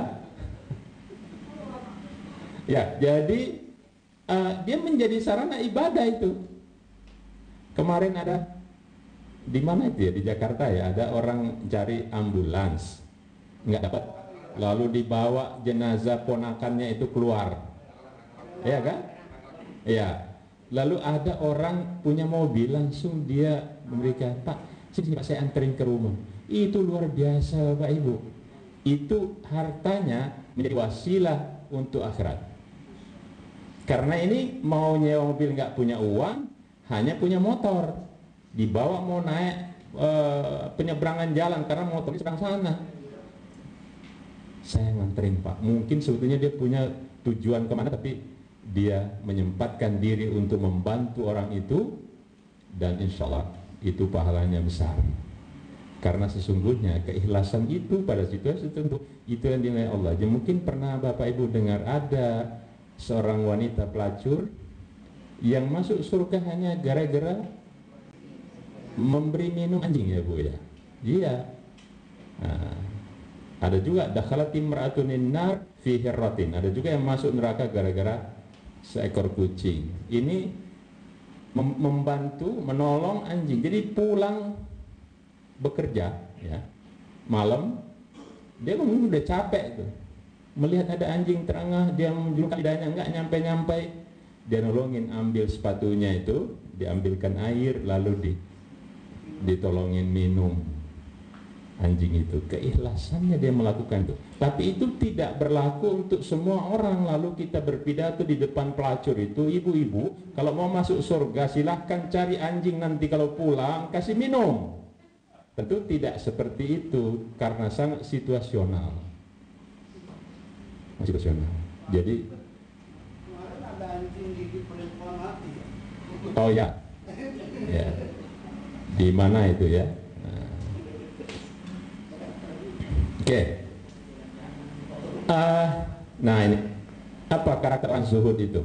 B: Ya, jadi dia menjadi sarana ibadah itu. Kemarin ada di mana itu ya, di Jakarta ya, ada orang cari ambulans, nggak dapat, lalu dibawa jenazah ponakannya itu keluar, ya kan? Ya, lalu ada orang punya mobil, langsung dia memberikan, Pak, sini Pak saya anterin ke rumah. Itu luar biasa Bapak Ibu. Itu hartanya menjadi wasilah untuk akhirat. Karena ini mau nyewa mobil nggak punya uang, hanya punya motor, dibawa mau naik penyeberangan jalan karena motornya sedang sana. Saya nganterin Pak. Mungkin sebetulnya dia punya tujuan kemana, tapi dia menyempatkan diri untuk membantu orang itu, dan insya Allah itu pahalanya besar. Karena sesungguhnya keikhlasan itu pada situasi tertentu itu yang dinilai Allah. Jadi mungkin pernah Bapak Ibu dengar ada seorang wanita pelacur yang masuk surga hanya gara-gara memberi minum anjing, ya Bu ya. Iya. Nah, ada juga dakhalat imra'atun nar fi hirratin. Ada juga yang masuk neraka gara-gara seekor kucing. Ini membantu menolong anjing. Jadi pulang bekerja ya, malam dia mungkin udah capek tuh, melihat ada anjing terengah, dia menjulurkan lidahnya, enggak nyampe-nyampe, dia nolongin, ambil sepatunya itu, diambilkan air, lalu ditolongin minum anjing itu. Keikhlasannya dia melakukan itu. Tapi itu tidak berlaku untuk semua orang. Lalu kita berpidato di depan pelacur itu, ibu-ibu kalau mau masuk surga silahkan cari anjing, nanti kalau pulang kasih minum. Tentu tidak seperti itu, karena sangat situasional. Situasional. Jadi
C: ada anjing gigit perempuan mati.
B: Oh ya. Ya. Di mana itu ya? Nah. Oke. Nah ini apa karakter az-zuhud itu?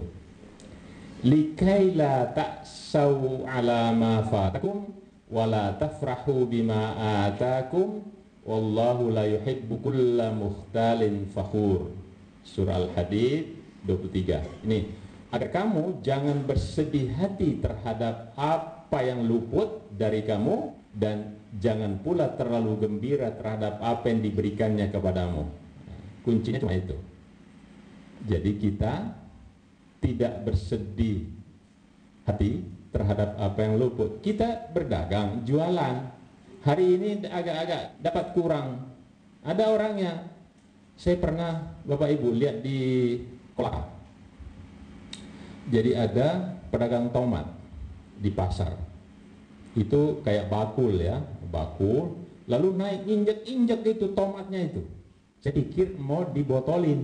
B: Likaila ta'sau ala ma fatakum wala tafrahu bima atakum wallahu la yuhibbu kulla mukhtalin fakhur. Surah Al-Hadid 23. Ini agar kamu jangan bersedih hati terhadap apa yang luput dari kamu, dan jangan pula terlalu gembira terhadap apa yang diberikannya kepadamu. Kuncinya cuma itu. Jadi kita tidak bersedih hati terhadap apa yang luput. Kita berdagang, jualan. Hari ini agak-agak dapat kurang. Ada orangnya, saya pernah Bapak Ibu lihat di Kolaka. Jadi ada pedagang tomat di pasar. Itu kayak bakul ya, bakul. Lalu naik injek-injek itu tomatnya itu. Saya pikir mau dibotolin.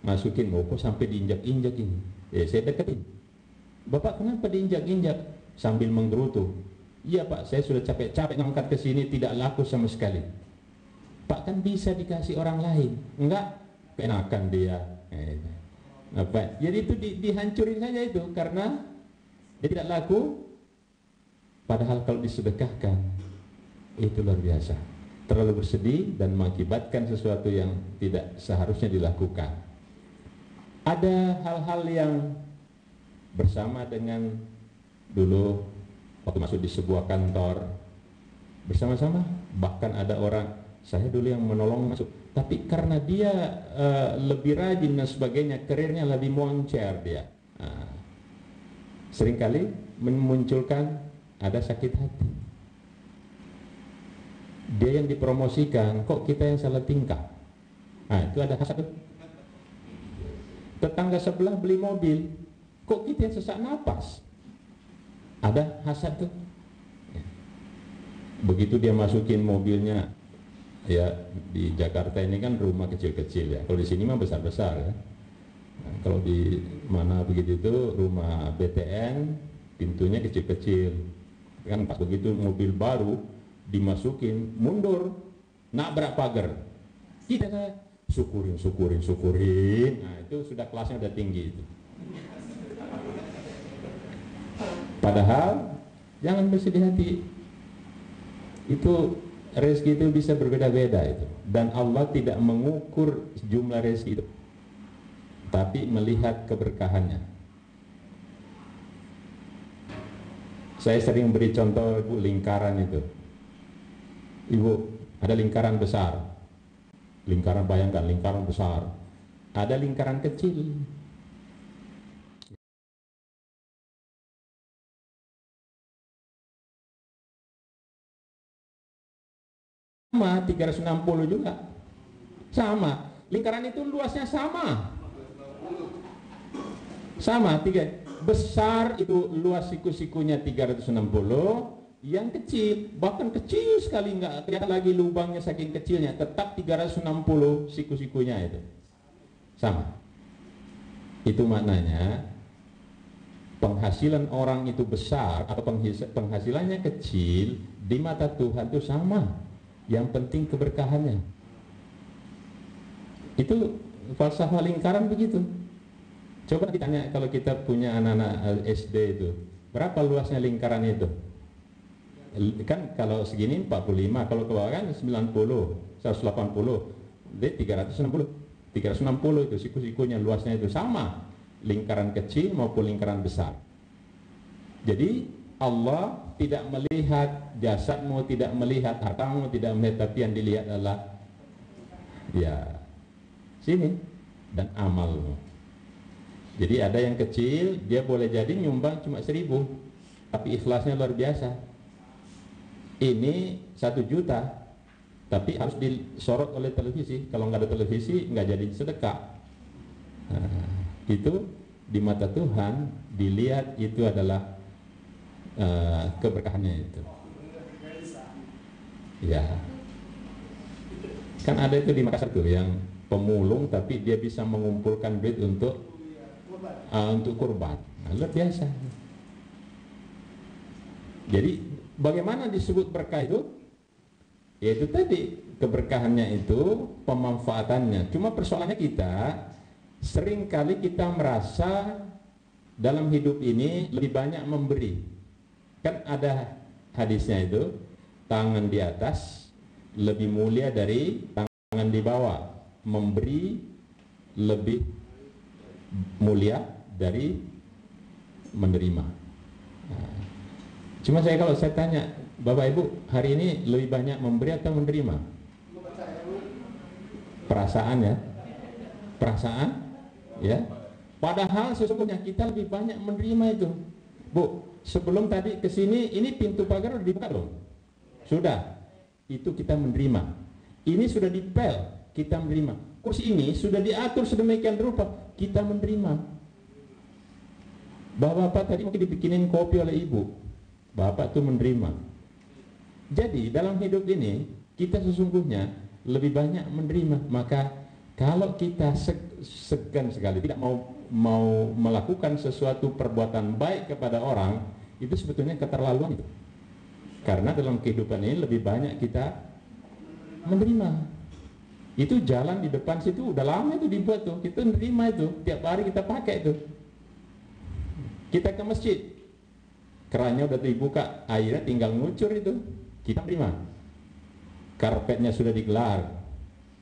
B: Masukin, kok sampai diinjak-injak ini. Saya deketin. Bapak kenapa diinjak-injak? Sambil menggerutu. Iya Pak, saya sudah capek-capek ngangkat ke sini tidak laku sama sekali. Pak kan bisa dikasih orang lain. Enggak, kenakan dia. Apa? Jadi itu dihancurin saja itu karena dia tidak laku. Padahal kalau disedekahkan itu luar biasa. Terlalu bersedih dan mengakibatkan sesuatu yang tidak seharusnya dilakukan. Ada hal-hal yang bersama dengan dulu waktu masuk di sebuah kantor bersama-sama, bahkan ada orang saya dulu yang menolong masuk, tapi karena dia lebih rajin dan sebagainya, karirnya lebih moncer dia. Seringkali memunculkan ada sakit hati. Dia yang dipromosikan, kok kita yang salah tingkah. Itu ada hasad. Tetangga sebelah beli mobil, kok kita yang sesak napas. Ada hasad tuh. Begitu dia masukin mobilnya, ya di Jakarta ini kan rumah kecil-kecil ya. Kalau di sini mah besar-besar ya. Kalau di mana begitu itu rumah BTN, pintunya kecil-kecil. Kan pas begitu mobil baru dimasukin, mundur, nabrak pagar. Kita syukurin. Nah itu sudah kelasnya udah tinggi itu. Padahal jangan bersedih hati. Itu rezeki itu bisa berbeda-beda itu. Dan Allah tidak mengukur jumlah rezeki itu, tapi melihat keberkahannya. Saya sering beri contoh Ibu, lingkaran itu. Ibu, ada lingkaran besar. Lingkaran, bayangkan lingkaran besar. Ada lingkaran kecil. Sama 360 juga. Sama. Lingkaran itu luasnya sama. Sama, besar itu luas siku-sikunya 360, yang kecil, bahkan kecil sekali, nggak kelihatan lagi lubangnya saking kecilnya, tetap 360 siku-sikunya itu. Sama. Itu maknanya penghasilan orang itu besar atau penghasilannya kecil, di mata Tuhan itu sama. Yang penting keberkahannya. Itu falsafah lingkaran begitu. Coba ditanya kalau kita punya anak-anak SD itu, berapa luasnya lingkaran itu? Kan kalau segini 45, kalau ke bawah kan 90, 180, jadi 360 itu siku-sikunya, luasnya itu sama, lingkaran kecil maupun lingkaran besar. Jadi Allah tidak melihat jasadmu, tidak melihat hartamu, tidak melihat, tapi yang dilihat adalah ya sini dan amalmu. Jadi ada yang kecil, dia boleh jadi nyumbang cuma 1.000, tapi ikhlasnya luar biasa. Ini 1 juta, tapi harus disorot oleh televisi. Kalau nggak ada televisi, nggak jadi sedekah. Nah, itu di mata Tuhan dilihat itu adalah keberkahannya itu. Ya, kan ada itu di Makassar tuh yang pemulung, tapi dia bisa mengumpulkan duit untuk kurban. Nah, luar biasa. Jadi bagaimana disebut berkah itu? Yaitu tadi keberkahannya itu, pemanfaatannya. Cuma persoalannya kita seringkali kita merasa dalam hidup ini lebih banyak memberi. Kan ada hadisnya itu, tangan di atas lebih mulia dari tangan di bawah. Memberi lebih mulia dari menerima. Nah, cuma kalau saya tanya, Bapak Ibu, hari ini lebih banyak memberi atau menerima? Perasaan ya, perasaan ya. Padahal sesungguhnya kita lebih banyak menerima itu. Bu, sebelum tadi ke sini, ini pintu pagar udah dibuka belum? Sudah. Itu kita menerima. Ini sudah dipel, kita menerima. Kursi ini sudah diatur sedemikian rupa, kita menerima. Bapak tadi mungkin dibikinin kopi oleh ibu, bapak tuh menerima. Jadi dalam hidup ini kita sesungguhnya lebih banyak menerima. Maka kalau kita segan sekali tidak mau melakukan sesuatu perbuatan baik kepada orang, itu sebetulnya keterlaluan itu. Karena dalam kehidupan ini lebih banyak kita menerima. Itu jalan di depan situ udah lama itu dibuat tuh, kita menerima itu, tiap hari kita pakai itu. Kita ke masjid, kerannya udah dibuka, airnya tinggal ngucur itu, kita terima. Karpetnya sudah digelar,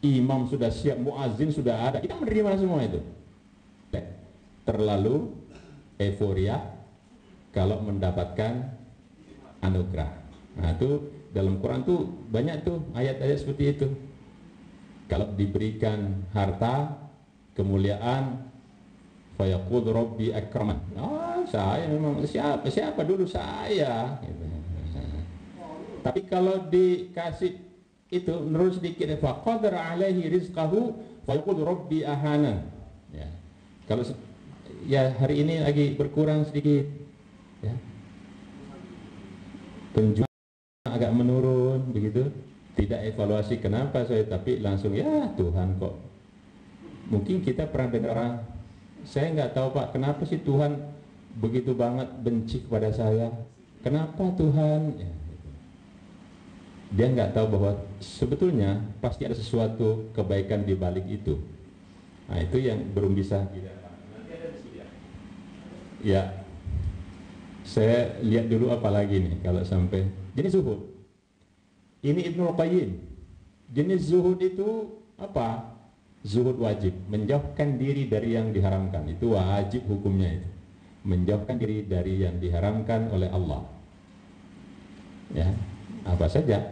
B: imam sudah siap, muazin sudah ada, kita menerima semua itu. Terlalu euforia kalau mendapatkan anugerah. Nah itu dalam Quran tuh banyak tuh ayat-ayat seperti itu. Kalau diberikan harta, kemuliaan, fayaqul rabbi akraman. Saya memang siapa dulu saya. Gitu. Tapi kalau dikasih itu menurut sedikit, faqadara alaihi rizqahu fayaqul rabbi ahana. Ya. Kalau ya hari ini lagi berkurang sedikit, ya. Penjualan agak menurun begitu. Tidak evaluasi kenapa saya, tapi langsung ya Tuhan kok. Mungkin kita pernah dengar orang, saya nggak tahu Pak, kenapa sih Tuhan begitu banget benci kepada saya? Kenapa Tuhan? Ya, gitu. Dia nggak tahu bahwa sebetulnya pasti ada sesuatu kebaikan di balik itu. Nah itu yang belum bisa. Ya, saya lihat dulu apa lagi nih kalau sampai. Jadi zuhud. Ini Ibnul Qayyim. Jenis zuhud itu apa? Zuhud wajib, menjauhkan diri dari yang diharamkan. Itu wajib hukumnya itu. Menjauhkan diri dari yang diharamkan oleh Allah. Ya, apa saja.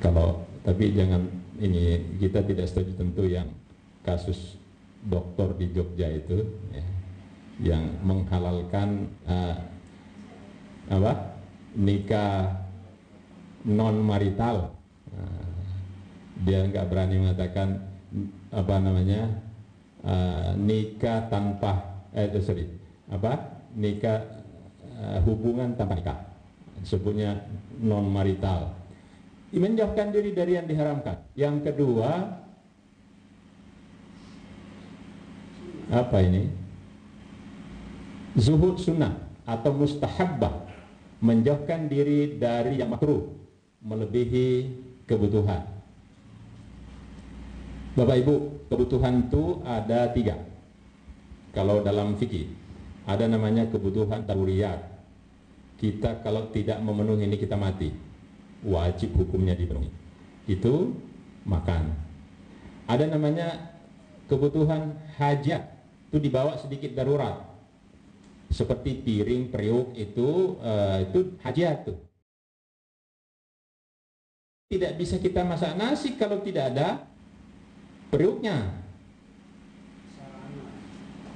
B: Kalau tapi jangan ini, kita tidak setuju tentu yang kasus dokter di Jogja itu ya, yang menghalalkan nikah non marital. Dia nggak berani mengatakan nikah tanpa nikah hubungan tanpa nikah, disebutnya non marital. Menjauhkan diri dari yang diharamkan. Yang kedua apa ini? Zuhud sunnah atau mustahabbah, menjauhkan diri dari yang makruh melebihi kebutuhan. Bapak Ibu, kebutuhan itu ada 3. Kalau dalam fikih ada namanya kebutuhan daruriyat. Kita kalau tidak memenuhi ini kita mati, wajib hukumnya dipenuhi. Itu makan. Ada namanya kebutuhan hajat, itu dibawa sedikit darurat. Seperti piring, periuk itu hajat tuh. Tidak bisa kita masak nasi kalau tidak ada periuknya.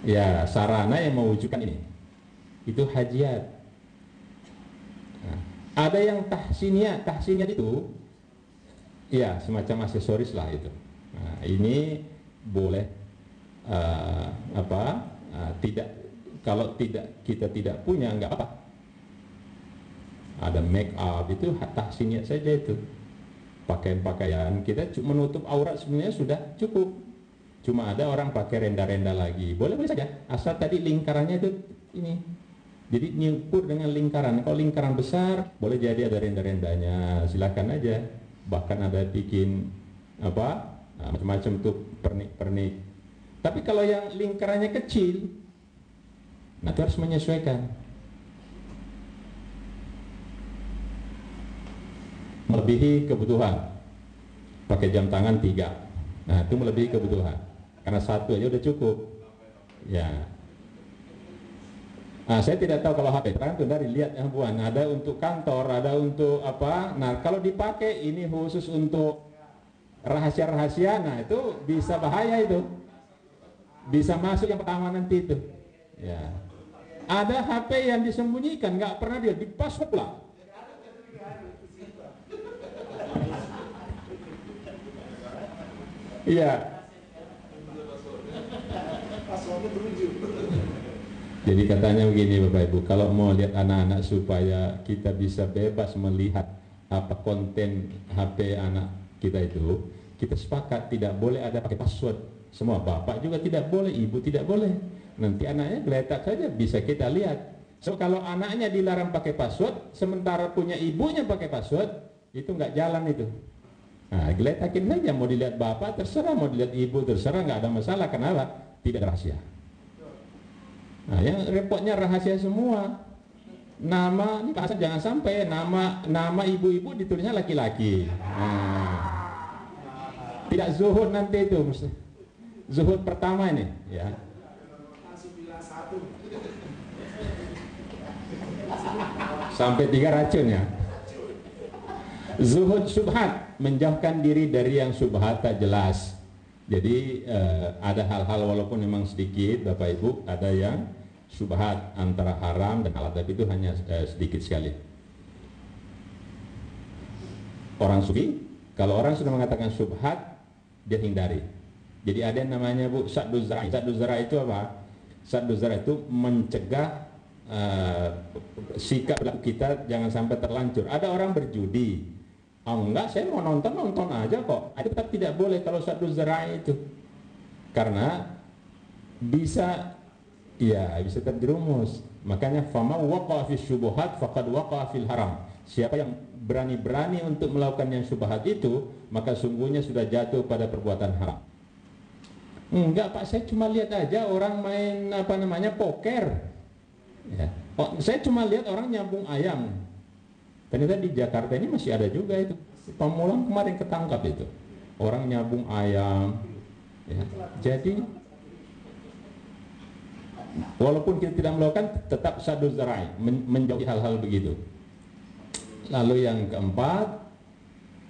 B: Ya, sarana yang mewujudkan ini. Itu hajat. Nah, ada yang tahsiniyat. Tahsiniyat itu ya semacam aksesoris lah itu. Nah, ini boleh tidak, kalau kita tidak punya nggak apa. Ada make up itu tahsiniyat saja itu. Pakaian-pakaian kita menutup aurat sebenarnya sudah cukup. Cuma ada orang pakai renda-renda lagi. Boleh-boleh saja, asal tadi lingkarannya itu ini. Jadi nyukur dengan lingkaran. Kalau lingkaran besar, boleh jadi ada renda-rendanya. Silakan aja. Bahkan ada bikin macam-macam tuh pernik-pernik. Tapi kalau yang lingkarannya kecil, nah itu harus menyesuaikan. Melebihi kebutuhan. Pakai jam tangan 3. Nah itu melebihi kebutuhan. Karena 1 aja udah cukup. Ya. Nah, saya tidak tahu kalau HP. Kan tuh dari lihat ya Puan. Ada untuk kantor, ada untuk apa. Nah kalau dipakai ini khusus untuk rahasia-rahasia. Nah itu bisa bahaya itu. Bisa masuk yang pertama nanti itu. Ya. Ada HP yang disembunyikan, nggak pernah dia di password pula. Iya. Jadi katanya begini Bapak Ibu, kalau mau lihat anak-anak supaya kita bisa bebas melihat apa konten HP anak kita itu, kita sepakat tidak boleh ada pakai password. Semua bapak juga tidak boleh, ibu tidak boleh. Nanti anaknya geletak saja bisa kita lihat. So kalau anaknya dilarang pakai password, sementara punya ibunya pakai password, itu nggak jalan itu. Nah, geletakin saja, mau dilihat bapak terserah, mau dilihat ibu terserah, nggak ada masalah. Kenapa? Tidak rahasia. Nah, yang repotnya rahasia semua. Nama, ini pasal jangan sampai nama ibu-ibu ditulisnya laki-laki. Nah, tidak zuhud nanti itu, zuhud pertama ini, ya. Sampai 3 racun ya. Zuhud syubhat, menjauhkan diri dari yang syubhat tak jelas. Jadi ada hal-hal walaupun memang sedikit Bapak Ibu, ada yang syubhat antara haram dan halal, tapi itu hanya sedikit sekali. Orang sufi, kalau orang sudah mengatakan syubhat, dia hindari. Jadi ada yang namanya Bu sadduz zara'i. Sadduz zara'i itu apa? Sadduz zara'i itu mencegah sikap kita jangan sampai terlanjur. Ada orang berjudi, enggak, saya mau nonton aja kok. Itu tetap tidak boleh kalau sadduz zara'i itu, karena bisa terjerumus. Makanya fama waqa'a fi syubuhat faqad waqa'a fil haram. Siapa yang berani-berani untuk melakukan yang syubhat itu, maka sungguhnya sudah jatuh pada perbuatan haram. Enggak Pak, saya cuma lihat aja orang main poker. Ya. Oh, saya cuma lihat orang nyambung ayam. Ternyata di Jakarta ini masih ada juga itu. Pamulang kemarin ketangkap itu. Orang nyambung ayam. Ya. Jadi walaupun kita tidak melakukan, tetap sadduz zara'i, menjauhi hal-hal begitu. Lalu yang keempat,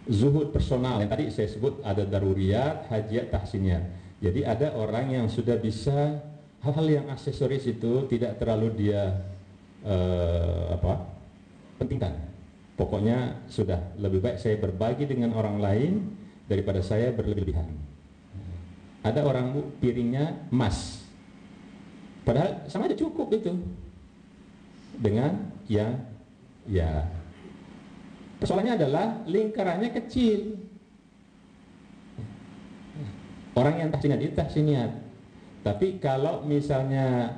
B: zuhud personal. Yang tadi saya sebut ada daruriyat, hajiyat, tahsiniyat. Jadi ada orang yang sudah bisa hal-hal yang aksesoris itu tidak terlalu dia pentingkan. Pokoknya sudah lebih baik saya berbagi dengan orang lain daripada saya berlebihan. Ada orang piringnya emas, padahal sama aja cukup itu dengan yang ya. Persoalannya adalah lingkarannya kecil. Orang yang tahsiniyat itu tahsiniyat. Tapi kalau misalnya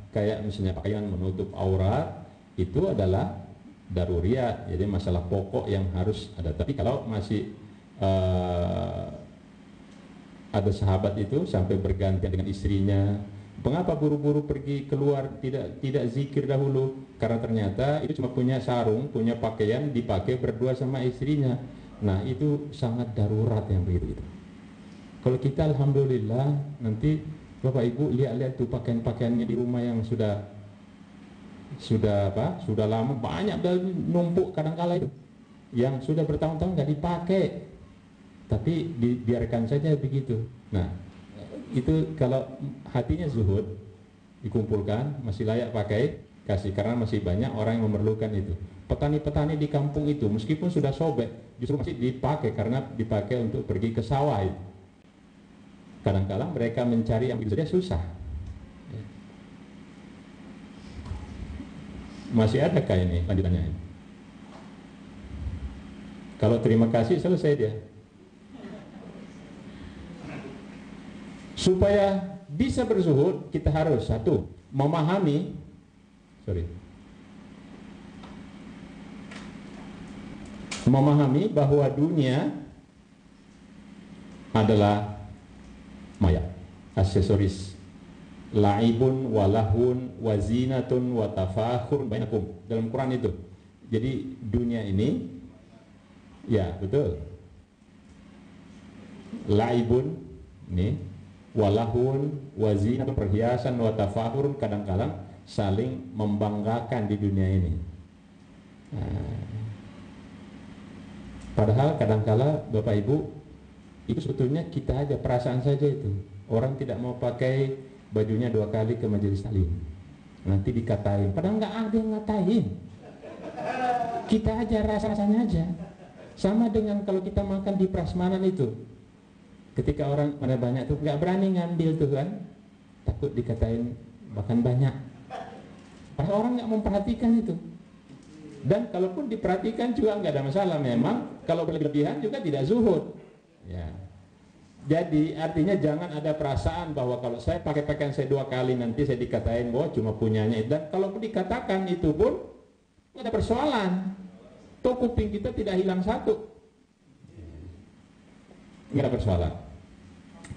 B: kayak misalnya pakaian menutup aurat, itu adalah daruriyat, jadi masalah pokok yang harus ada. Tapi kalau masih ada sahabat itu sampai bergantian dengan istrinya, mengapa buru-buru pergi keluar, tidak zikir dahulu? Karena ternyata itu cuma punya sarung, punya pakaian dipakai berdua sama istrinya. Nah itu sangat darurat yang begitu. Kalau kita alhamdulillah nanti Bapak Ibu lihat-lihat tuh pakaian-pakaiannya di rumah yang sudah lama, banyak numpuk kadang-kala itu yang sudah bertahun-tahun nggak dipakai, tapi dibiarkan saja begitu. Nah itu kalau hatinya zuhud, dikumpulkan, masih layak pakai, kasih, karena masih banyak orang yang memerlukan itu. Petani-petani di kampung itu meskipun sudah sobek, justru masih dipakai karena dipakai untuk pergi ke sawah itu. Kadang-kadang mereka mencari yang begitu saja susah. Masih adakah ini lanjutannya ini? Kalau terima kasih selesai dia. Supaya bisa berzuhud, kita harus satu, memahami bahwa dunia adalah maya, aksesoris, la'ibun walahun wazinatun watafakhur bainakum, dalam Quran itu. Jadi dunia ini ya betul, la'ibun ini, walahun wazinatun, perhiasan, watafakhur, kadang-kadang saling membanggakan di dunia ini. Padahal kadang-kala Bapak Ibu, itu sebetulnya kita aja perasaan saja itu. Orang tidak mau pakai bajunya 2 kali ke majelis taklim. nanti dikatain, padahal nggak ada yang ngatain. Kita aja rasanya aja. Sama dengan kalau kita makan di prasmanan itu, ketika orang pada banyak tuh nggak berani ngambil tuh kan, takut dikatain makan banyak. Padahal orang nggak memperhatikan itu. Dan kalaupun diperhatikan juga nggak ada masalah. Memang kalau berlebihan juga tidak zuhud. Ya. Jadi artinya jangan ada perasaan bahwa kalau saya pakai pakaian saya 2 kali nanti saya dikatain bahwa cuma punyanya. Dan kalaupun dikatakan itu pun nggak ada persoalan. Toh kuping kita tidak hilang satu. Nggak ada persoalan.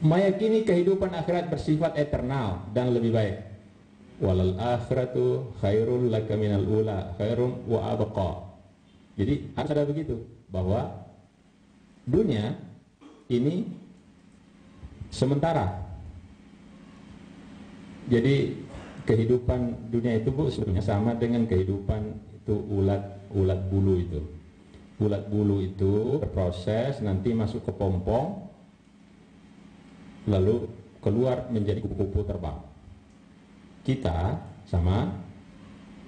B: Meyakini kehidupan akhirat bersifat eternal dan lebih baik. Walal akhiratu khairul laka minal ula khairun wa abqa. Jadi harus ada begitu, bahwa dunia ini sementara. Jadi kehidupan dunia itu Bu sebetulnya sama dengan kehidupan itu ulat bulu itu. Ulat bulu itu berproses nanti masuk ke pompong lalu keluar menjadi kupu-kupu terbang. Kita sama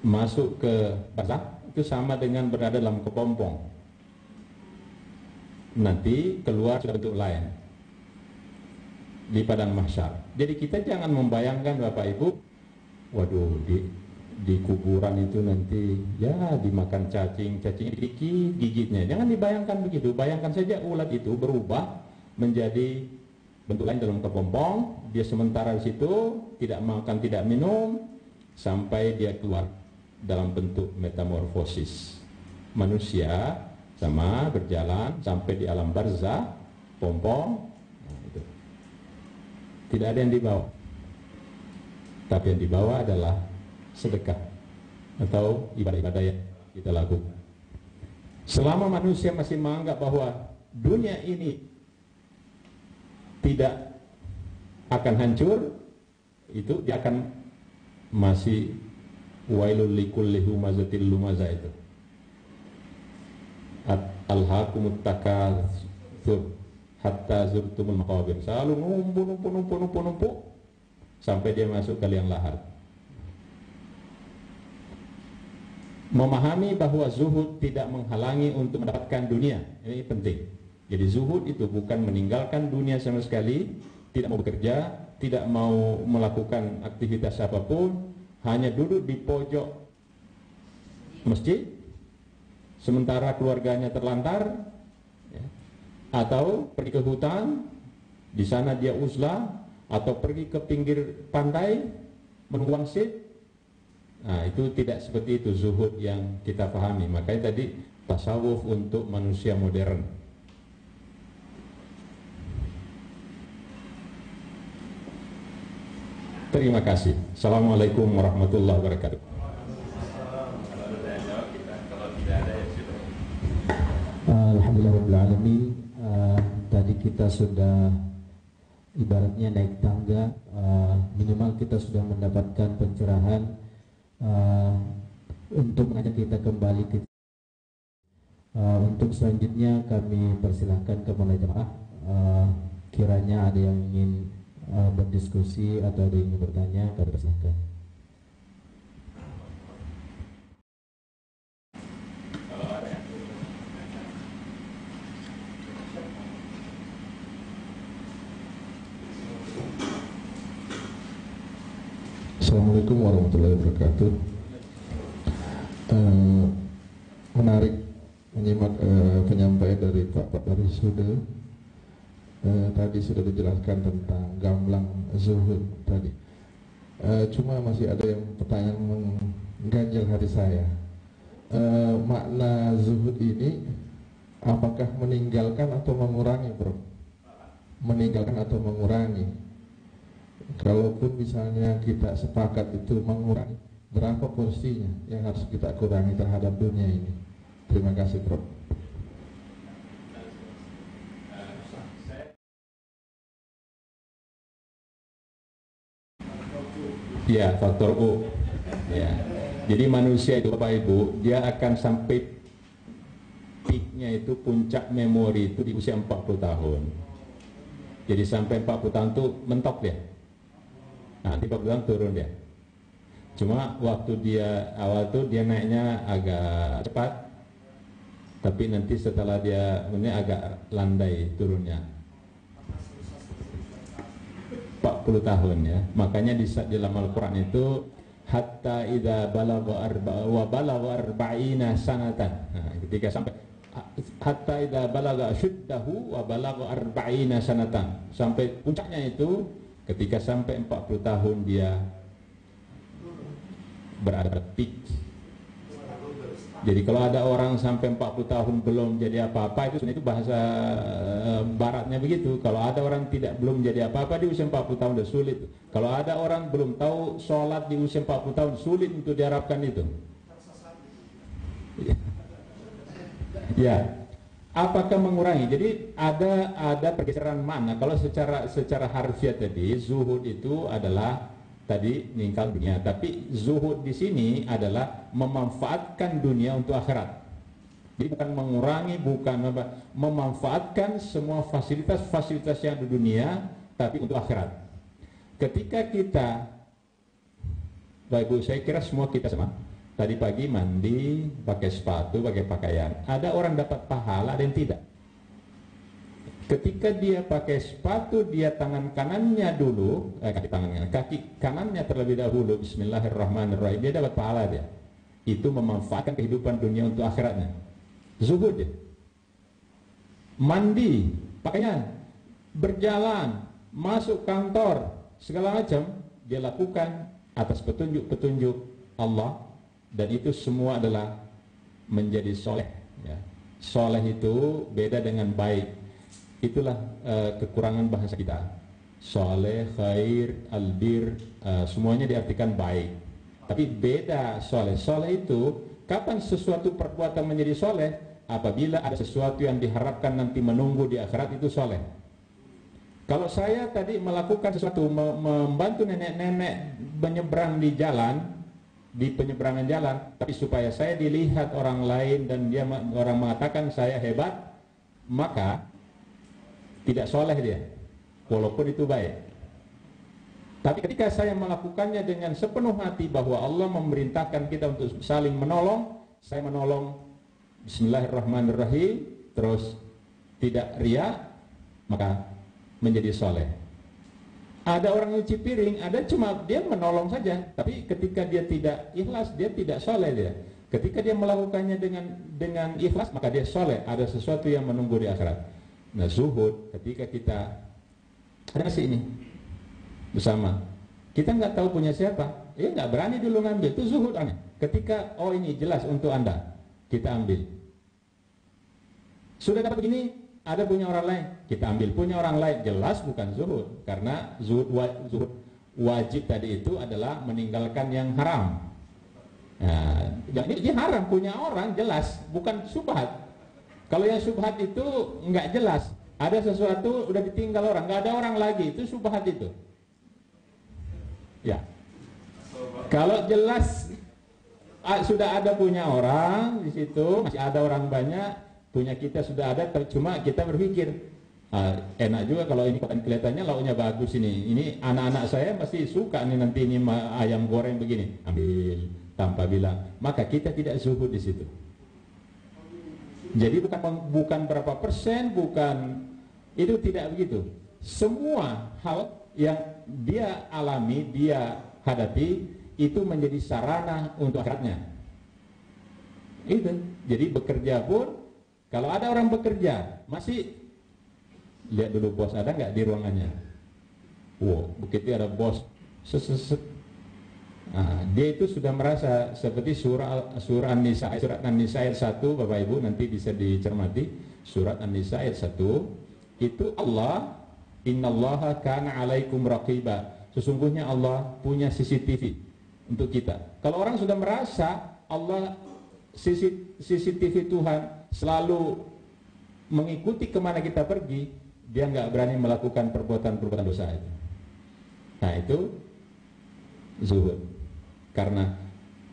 B: masuk ke barzakh itu sama dengan berada dalam kepompong. Nanti keluar sudah bentuk lain di padang mahsyar. Jadi kita jangan membayangkan Bapak Ibu, waduh di kuburan itu nanti ya dimakan cacing dikit gigitnya. Jangan dibayangkan begitu. Bayangkan saja ulat itu berubah menjadi bentuk lain dalam kepompong, dia sementara di situ tidak makan tidak minum sampai dia keluar dalam bentuk metamorfosis. Manusia sama berjalan sampai di alam barzakh, pompong, nah itu. Tidak ada yang dibawa. Tapi yang dibawa adalah sedekah atau ibadah-ibadah yang kita lakukan. Selama manusia masih menganggap bahwa dunia ini tidak akan hancur, itu dia akan masih wailul likulli humazatil lumazah itu. Alhaakumut takatsur hatta zurtumul maqabir. Selalu numpuk sampai dia masuk ke liang lahat. Memahami bahwa zuhud tidak menghalangi untuk mendapatkan dunia, ini penting. Jadi zuhud itu bukan meninggalkan dunia sama sekali, tidak mau bekerja, tidak mau melakukan aktivitas apapun, hanya duduk di pojok masjid, sementara keluarganya terlantar, ya, atau pergi ke hutan, di sana dia uzlah, atau pergi ke pinggir pantai, menunggu wangsit. Nah itu tidak seperti itu zuhud yang kita pahami. Makanya tadi tasawuf untuk manusia modern. Terima kasih. Assalamualaikum warahmatullahi wabarakatuh.
D: Alhamdulillahirrahmanirrahim. Tadi kita sudah ibaratnya naik tangga, minimal kita sudah mendapatkan pencerahan untuk mengajak kita kembali ke. Untuk selanjutnya kami persilahkan kepada jemaah, kiranya ada yang ingin berdiskusi atau ada yang ingin bertanya, kami persilahkan.
E: Assalamualaikum warahmatullahi wabarakatuh. Menarik menyimak penyampaian dari Pak Darisude. Tadi sudah dijelaskan tentang gamblang zuhud tadi. Cuma masih ada yang pertanyaan mengganjal hati saya. Makna zuhud ini apakah meninggalkan atau mengurangi, Bro? Meninggalkan atau mengurangi? Kalaupun misalnya kita sepakat itu mengurangi, berapa porsinya yang harus kita kurangi terhadap dunia ini? Terima kasih, Bro.
B: Ya, faktor U. Ya. Jadi manusia itu Bapak Ibu, dia akan sampai peaknya itu, puncak memori itu di usia 40 tahun. Jadi sampai 40 tahun itu mentok dia. Nah, di 40 tahun turun dia. Cuma waktu dia awal tuh dia naiknya agak cepat, tapi nanti setelah dia ini agak landai turunnya. 40 tahun ya. Makanya di dalam Al-Qur'an itu hatta idza balagha arba'ina sanatan. Nah, ketika sampai hatta idza balagha syuddahu wa balagha arba'ina sanatan. Sampai puncaknya itu ketika sampai 40 tahun dia berada pada peak. Jadi kalau ada orang sampai 40 tahun belum jadi apa-apa, itu bahasa baratnya begitu. Kalau ada orang belum jadi apa-apa di usia 40 tahun sudah sulit. Kalau ada orang belum tahu sholat di usia 40 tahun, sulit untuk diharapkan itu. Ya. Apakah mengurangi? Jadi ada pergeseran mana? Kalau secara harfiah tadi zuhud itu adalah tadi ninggal dunia, tapi zuhud di sini adalah memanfaatkan dunia untuk akhirat. Jadi bukan mengurangi, bukan memanfaatkan semua fasilitas yang di dunia, tapi untuk akhirat. Ketika kita, Bapak Ibu, saya kira semua kita sama. Tadi pagi mandi, pakai sepatu, pakai pakaian. Ada orang dapat pahala, ada yang tidak. Ketika dia pakai sepatu, dia tangan kanannya dulu, kaki kanannya terlebih dahulu, bismillahirrahmanirrahim, dia dapat pahala dia. Itu memanfaatkan kehidupan dunia untuk akhiratnya. Zuhud dia. Mandi, pakaian, berjalan, masuk kantor, segala macam, dia lakukan atas petunjuk-petunjuk Allah, dan itu semua adalah menjadi soleh. Ya. Soleh itu beda dengan baik. Itulah kekurangan bahasa kita. Soleh, khair, albir, semuanya diartikan baik. Tapi beda soleh. Soleh itu kapan sesuatu perbuatan menjadi soleh? Apabila ada sesuatu yang diharapkan nanti menunggu di akhirat, itu soleh. Kalau saya tadi melakukan sesuatu, membantu nenek-nenek menyeberang di jalan, di penyeberangan jalan, tapi supaya saya dilihat orang lain dan orang mengatakan saya hebat, maka tidak soleh dia, walaupun itu baik. Tapi ketika saya melakukannya dengan sepenuh hati bahwa Allah memerintahkan kita untuk saling menolong, saya menolong bismillahirrahmanirrahim, terus tidak ria, maka menjadi soleh. Ada orang nyuci piring, ada cuma dia menolong saja, tapi ketika dia tidak ikhlas, dia tidak soleh dia. Ketika dia melakukannya dengan ikhlas, maka dia soleh. Ada sesuatu yang menunggu di akhirat. Nah, zuhud ketika kita ada nasi ini bersama, kita nggak tahu punya siapa, ya nggak berani dulu ngambil, itu zuhud aneh. Ketika oh ini jelas untuk Anda, kita ambil. Sudah dapat begini, ada punya orang lain, kita ambil. Punya orang lain, jelas bukan zuhud, karena zuhud wajib tadi itu adalah meninggalkan yang haram. Nah, ini haram punya orang jelas, bukan subhat. Kalau yang subhat itu nggak jelas, ada sesuatu udah ditinggal orang, nggak ada orang lagi, itu subhat itu. Ya. Kalau jelas sudah ada punya orang di situ, masih ada orang banyak, punya kita sudah ada, cuma kita berpikir enak juga kalau ini kelihatannya lauknya bagus ini anak-anak saya pasti suka nih nanti ini ayam goreng begini, ambil tanpa bilang, maka kita tidak zuhud di situ. Jadi bukan berapa persen, bukan itu, tidak begitu. Semua hal yang dia alami, dia hadapi, itu menjadi sarana untuk akhiratnya. Itu. Jadi bekerja pun, kalau ada orang bekerja, masih lihat dulu bos ada nggak di ruangannya. Wow, begitu ada bos, nah, dia itu sudah merasa seperti surat An-Nisa ayat 1, Bapak Ibu nanti bisa dicermati. Surat An-Nisa ayat 1 itu Allah, innallaha kana alaikum raqiba, sesungguhnya Allah punya CCTV untuk kita. Kalau orang sudah merasa Allah CCTV Tuhan selalu mengikuti kemana kita pergi, dia nggak berani melakukan perbuatan dosa itu. Nah itu zuhud. Karena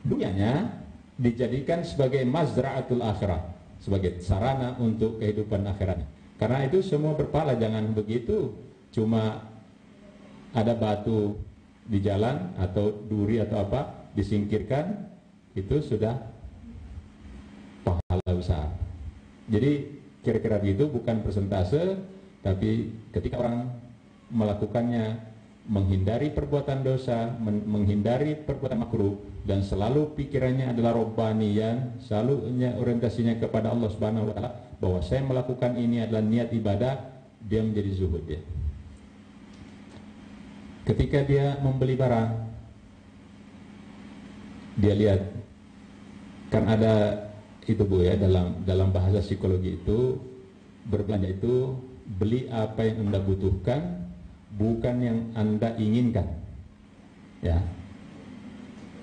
B: dunianya dijadikan sebagai mazra'atul akhirah, sebagai sarana untuk kehidupan akhiratnya. Karena itu semua berpahala, jangan begitu cuma ada batu di jalan atau duri atau apa, disingkirkan, itu sudah pahala besar. Jadi kira-kira begitu, bukan persentase, tapi ketika orang melakukannya, menghindari perbuatan dosa, menghindari perbuatan makruh, dan selalu pikirannya adalah robbaniyan, selalu orientasinya kepada Allah Subhanahu wa taala, bahwa saya melakukan ini adalah niat ibadah, dia menjadi zuhud ya. Ketika dia membeli barang, dia lihat, kan ada itu Bu ya, dalam bahasa psikologi itu, berbelanja itu beli apa yang Anda butuhkan, bukan yang Anda inginkan ya.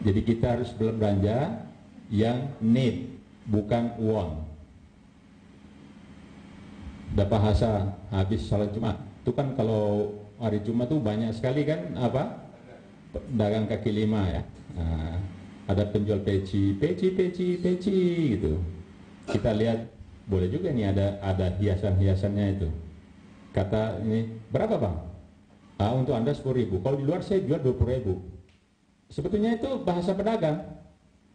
B: Jadi kita harus berbelanja yang need, bukan want. Ada bahasa habis salat Jumat itu kan, kalau hari Jumat tuh banyak sekali kan apa, dagang kaki lima ya. Nah, ada penjual peci gitu. Kita lihat, boleh juga nih ada hiasan-hiasannya itu. Kata ini, berapa bang? Untuk Anda 10.000. Kalau di luar saya jual 20.000. Sebetulnya itu bahasa pedagang.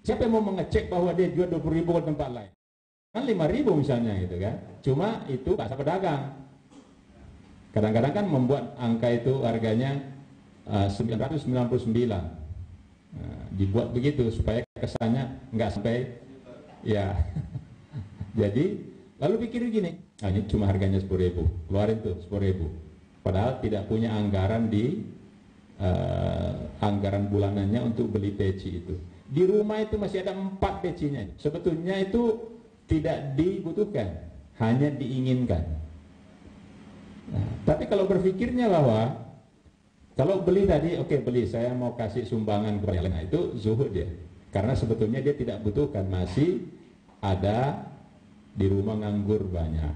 B: Siapa yang mau mengecek bahwa dia jual 20.000 ke tempat lain? Kan 5.000 misalnya gitu kan. Cuma itu bahasa pedagang. Kadang-kadang kan membuat angka itu harganya 999. Nah, dibuat begitu supaya kesannya nggak sampai ya. Jadi lalu pikir gini, ini cuma harganya 10.000, keluarin tuh 10.000. Padahal tidak punya anggaran di anggaran bulanannya untuk beli peci itu. Di rumah itu masih ada 4 pecinya. Sebetulnya itu tidak dibutuhkan, hanya diinginkan. Nah, tapi kalau berpikirnya bahwa kalau beli tadi, oke, beli, saya mau kasih sumbangan kepada yang lain, nah, itu zuhud ya. Karena sebetulnya dia tidak butuhkan, masih ada di rumah nganggur banyak.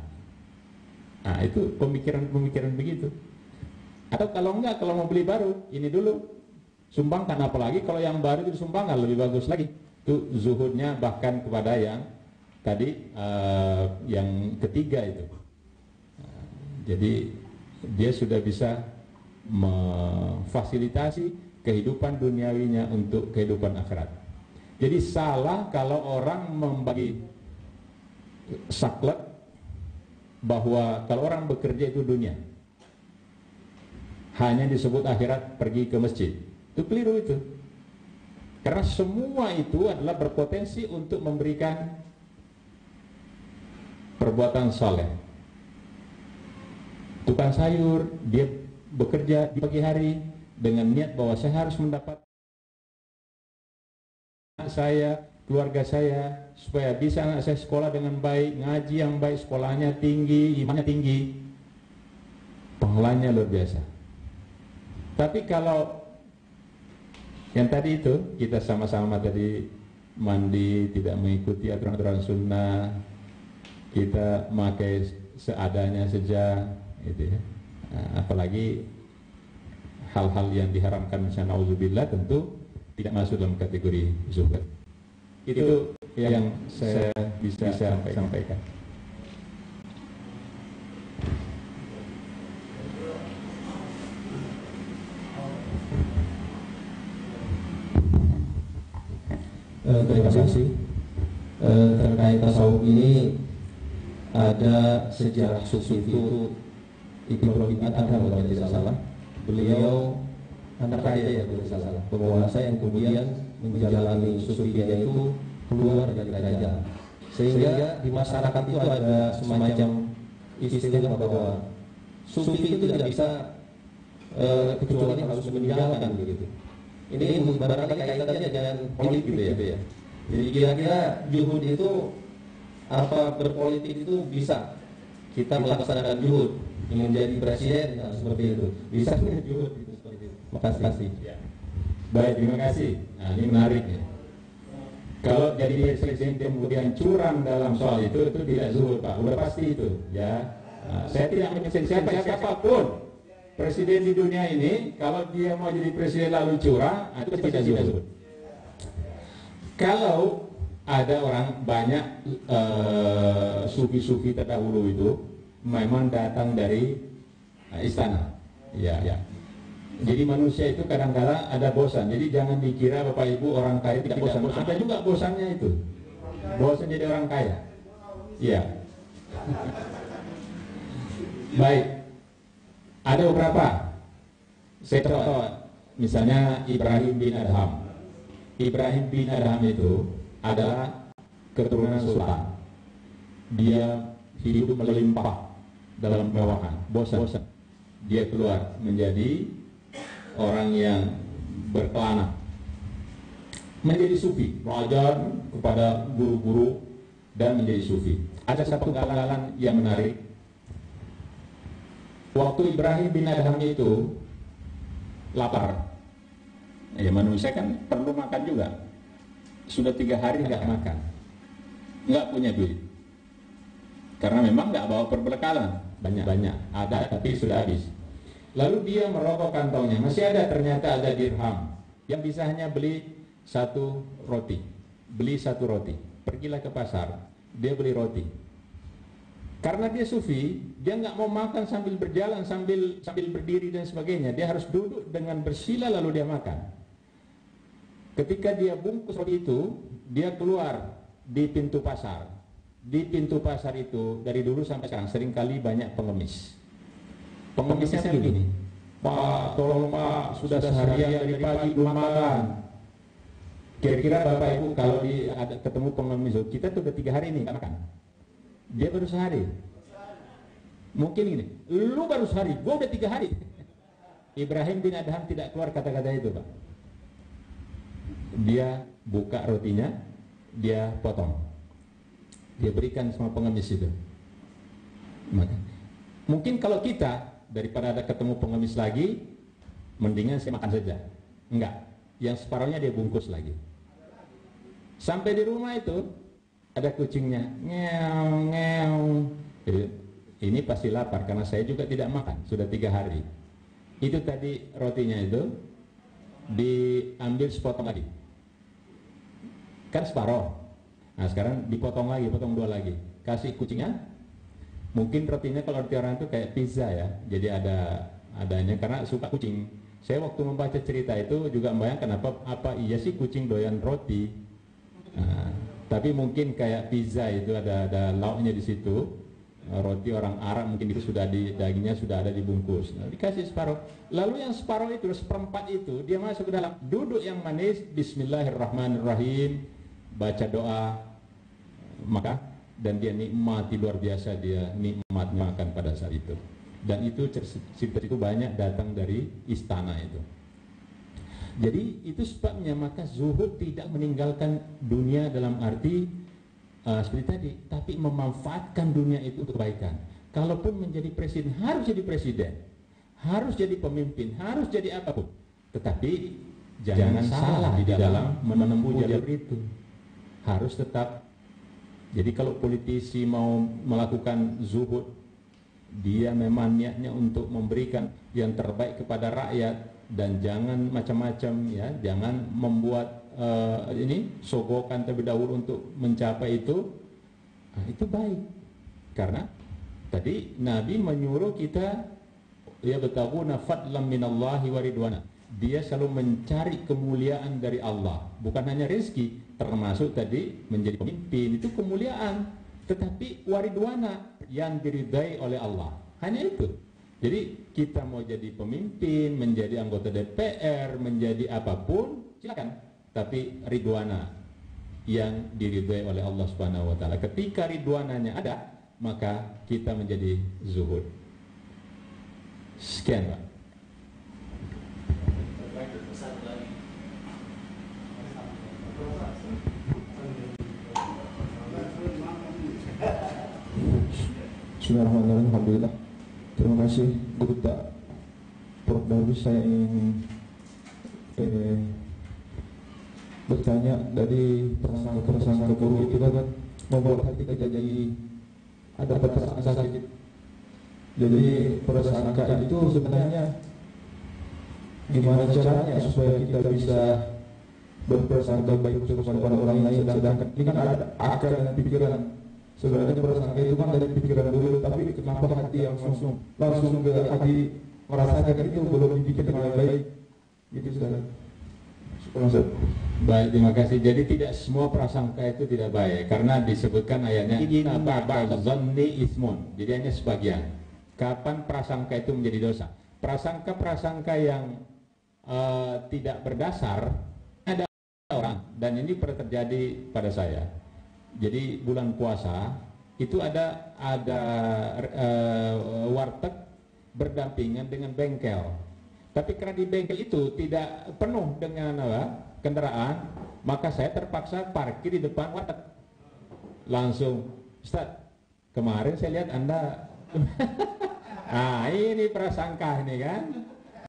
B: Nah, itu pemikiran begitu. Atau kalau enggak, kalau mau beli baru, ini dulu sumbangkan, apalagi kalau yang baru itu disumbangkan, lebih bagus lagi. Itu zuhudnya bahkan kepada yang tadi yang ketiga itu. Nah, jadi dia sudah bisa memfasilitasi kehidupan duniawinya untuk kehidupan akhirat. Jadi salah kalau orang membagi saklek bahwa kalau orang bekerja itu dunia, hanya disebut akhirat pergi ke masjid. Itu keliru itu. Karena semua itu adalah berpotensi untuk memberikan perbuatan saleh. Tukang sayur, dia bekerja di pagi hari dengan niat bahwa saya harus mendapat anak saya, keluarga saya, supaya bisa anak saya sekolah dengan baik, ngaji yang baik, sekolahnya tinggi, imannya tinggi, pahalanya luar biasa. Tapi kalau yang tadi itu, kita sama-sama tadi mandi, tidak mengikuti aturan-aturan sunnah, kita pakai seadanya saja, gitu ya. Nah, apalagi hal-hal yang diharamkan, misalnya nauzubillah, tentu tidak masuk dalam kategori zuhud. Itu yang saya bisa sampaikan.
D: Terima kasih. Terkait tasawuf ini ada sejarah sufi itu Ibrahim bin Adham kalau tidak salah. Beliau anak kaya ya kalau tidak salah, penguasa yang kemudian menjalani sufinya itu keluar dari kerajaan, sehingga di masyarakat itu ada semacam istilah bahwa sufi itu tidak bisa kecuali harus meninggalkan begitu. Ini barangkali kaitannya dengan politik gitu ya. Jadi kira-kira juhud itu apa, berpolitik itu bisa kita melaksanakan juhud ingin jadi presiden, nah, seperti itu bisa juhud itu seperti itu. Makasih.
B: Ya. Baik, terima kasih. Nah, ini menarik ya. Kalau jadi presiden kemudian curang dalam soal itu tidak zuhud Pak, udah pasti itu ya. Nah, saya tidak menyebut siapapun presiden di dunia ini, kalau dia mau jadi presiden lalu curang, itu tidak zuhud. Kalau ada orang banyak sufi-sufi terdahulu itu memang datang dari istana, ya. Jadi manusia itu kadang-kadang ada bosan. Jadi jangan dikira Bapak Ibu orang kaya tidak bosan. Ada juga bosannya itu. Bosan jadi orang kaya. Iya. Baik. Ada beberapa. Saya contoh, misalnya Ibrahim bin Adham. Ibrahim bin Adham itu adalah keturunan sultan. Dia hidup melimpah dalam kemewahan. Bosan. Dia keluar menjadi orang yang berkelana, menjadi sufi, belajar kepada guru-guru dan menjadi sufi. Ada satu penggalan yang menarik. Waktu Ibrahim bin Adham itu lapar, ya manusia kan perlu makan juga. Sudah 3 hari nggak makan, nggak punya duit, karena memang nggak bawa perbekalan. Banyak ada tapi sudah habis. Lalu dia merokok kantongnya, masih ada, ternyata ada dirham yang bisa hanya beli 1 roti. Beli 1 roti. Pergilah ke pasar, dia beli roti. Karena dia sufi, dia nggak mau makan sambil berjalan, sambil berdiri dan sebagainya. Dia harus duduk dengan bersila lalu dia makan. Ketika dia bungkus roti itu, dia keluar di pintu pasar. Di pintu pasar itu dari dulu sampai sekarang seringkali banyak pengemis. Pengemisnya begini, Pak, tolong Pak, sudah seharian dari pagi belum makan. Kira-kira Bapak Ibu kalau ada ketemu pengemis, kita tuh udah 3 hari nih nggak makan. Dia baru sehari. Mungkin gini, lu baru sehari, gua udah 3 hari. Ibrahim bin Adham tidak keluar kata-kata itu, Pak. Dia buka rotinya, dia potong, dia berikan sama pengemis itu. Mungkin kalau kita daripada ada ketemu pengemis lagi, mendingan saya makan saja. Enggak, yang separuhnya dia bungkus lagi. Sampai di rumah itu ada kucingnya, ngeong ngeong. Ini pasti lapar karena saya juga tidak makan sudah 3 hari. Itu tadi rotinya itu diambil sepotong lagi, kan separuh. Nah sekarang dipotong lagi, potong 2 lagi, kasih kucingnya. Mungkin rotinya kalau roti orang itu kayak pizza ya, jadi adanya karena suka kucing. Saya waktu membaca cerita itu juga membayangkan apa iya sih kucing doyan roti. Nah, tapi mungkin kayak pizza itu ada lauknya di situ. Roti orang Arab mungkin itu sudah dagingnya sudah ada dibungkus. Nah, dikasih separuh. Lalu yang separuh itu, seperempat itu dia masuk ke dalam, duduk yang manis, Bismillahirrahmanirrahim, baca doa, maka dan dia nikmati luar biasa, dia nikmat makan pada saat itu. Dan itu cerita itu banyak datang dari istana itu. Jadi itu sebabnya maka zuhud tidak meninggalkan dunia dalam arti seperti tadi, tapi memanfaatkan dunia itu untuk kebaikan. Kalaupun menjadi presiden, harus jadi presiden, harus jadi pemimpin, harus jadi apapun. Tetapi jangan salah di dalam menempuh jalur itu. Harus tetap. Jadi kalau politisi mau melakukan zuhud, dia memang niatnya untuk memberikan yang terbaik kepada rakyat dan jangan macam-macam ya, jangan membuat sogokan terlebih dahulu untuk mencapai itu. Nah, itu baik. Karena tadi Nabi menyuruh kita ya betaguna fadlan minallahi wa ridwana. Dia selalu mencari kemuliaan dari Allah, bukan hanya rezeki, termasuk tadi menjadi pemimpin itu kemuliaan, tetapi waridwana yang diridai oleh Allah. Hanya itu. Jadi kita mau jadi pemimpin, menjadi anggota DPR, menjadi apapun, silakan. Tapi ridwana yang diridai oleh Allah Subhanahu wa taala. Ketika ridwananya ada, maka kita menjadi zuhud. Sekian, Pak.
E: Bismillahirrahmanirrahim. Alhamdulillah. Terima kasih Guru Prof. Darwis. Saya ingin bertanya, dari prasangka buruk itu kan membuat hati kita jadi ada perasaan sakit. Jadi prasangka itu sebenarnya gimana caranya supaya kita bisa berprasangka baik kepada orang lain, sedangkan ini kan ada akal dan pikiran. Sebenarnya prasangka itu kan dari pikiran dulu, tapi kenapa hati yang langsung ke hati merasakan itu belum dididik dengan baik. Gitu Ustaz. Ustaz.
B: Baik, terima kasih. Jadi tidak semua prasangka itu tidak baik karena disebutkan ayatnya inna ba'da zanni ismun. Jadi hanya sebagian. Kapan prasangka itu menjadi dosa? Prasangka-prasangka yang tidak berdasar ada orang, dan ini pernah terjadi pada saya. Jadi bulan puasa itu ada warteg berdampingan dengan bengkel. Tapi karena di bengkel itu tidak penuh dengan kendaraan, maka saya terpaksa parkir di depan warteg. Langsung, Ustaz, kemarin saya lihat Anda ini prasangka ini kan.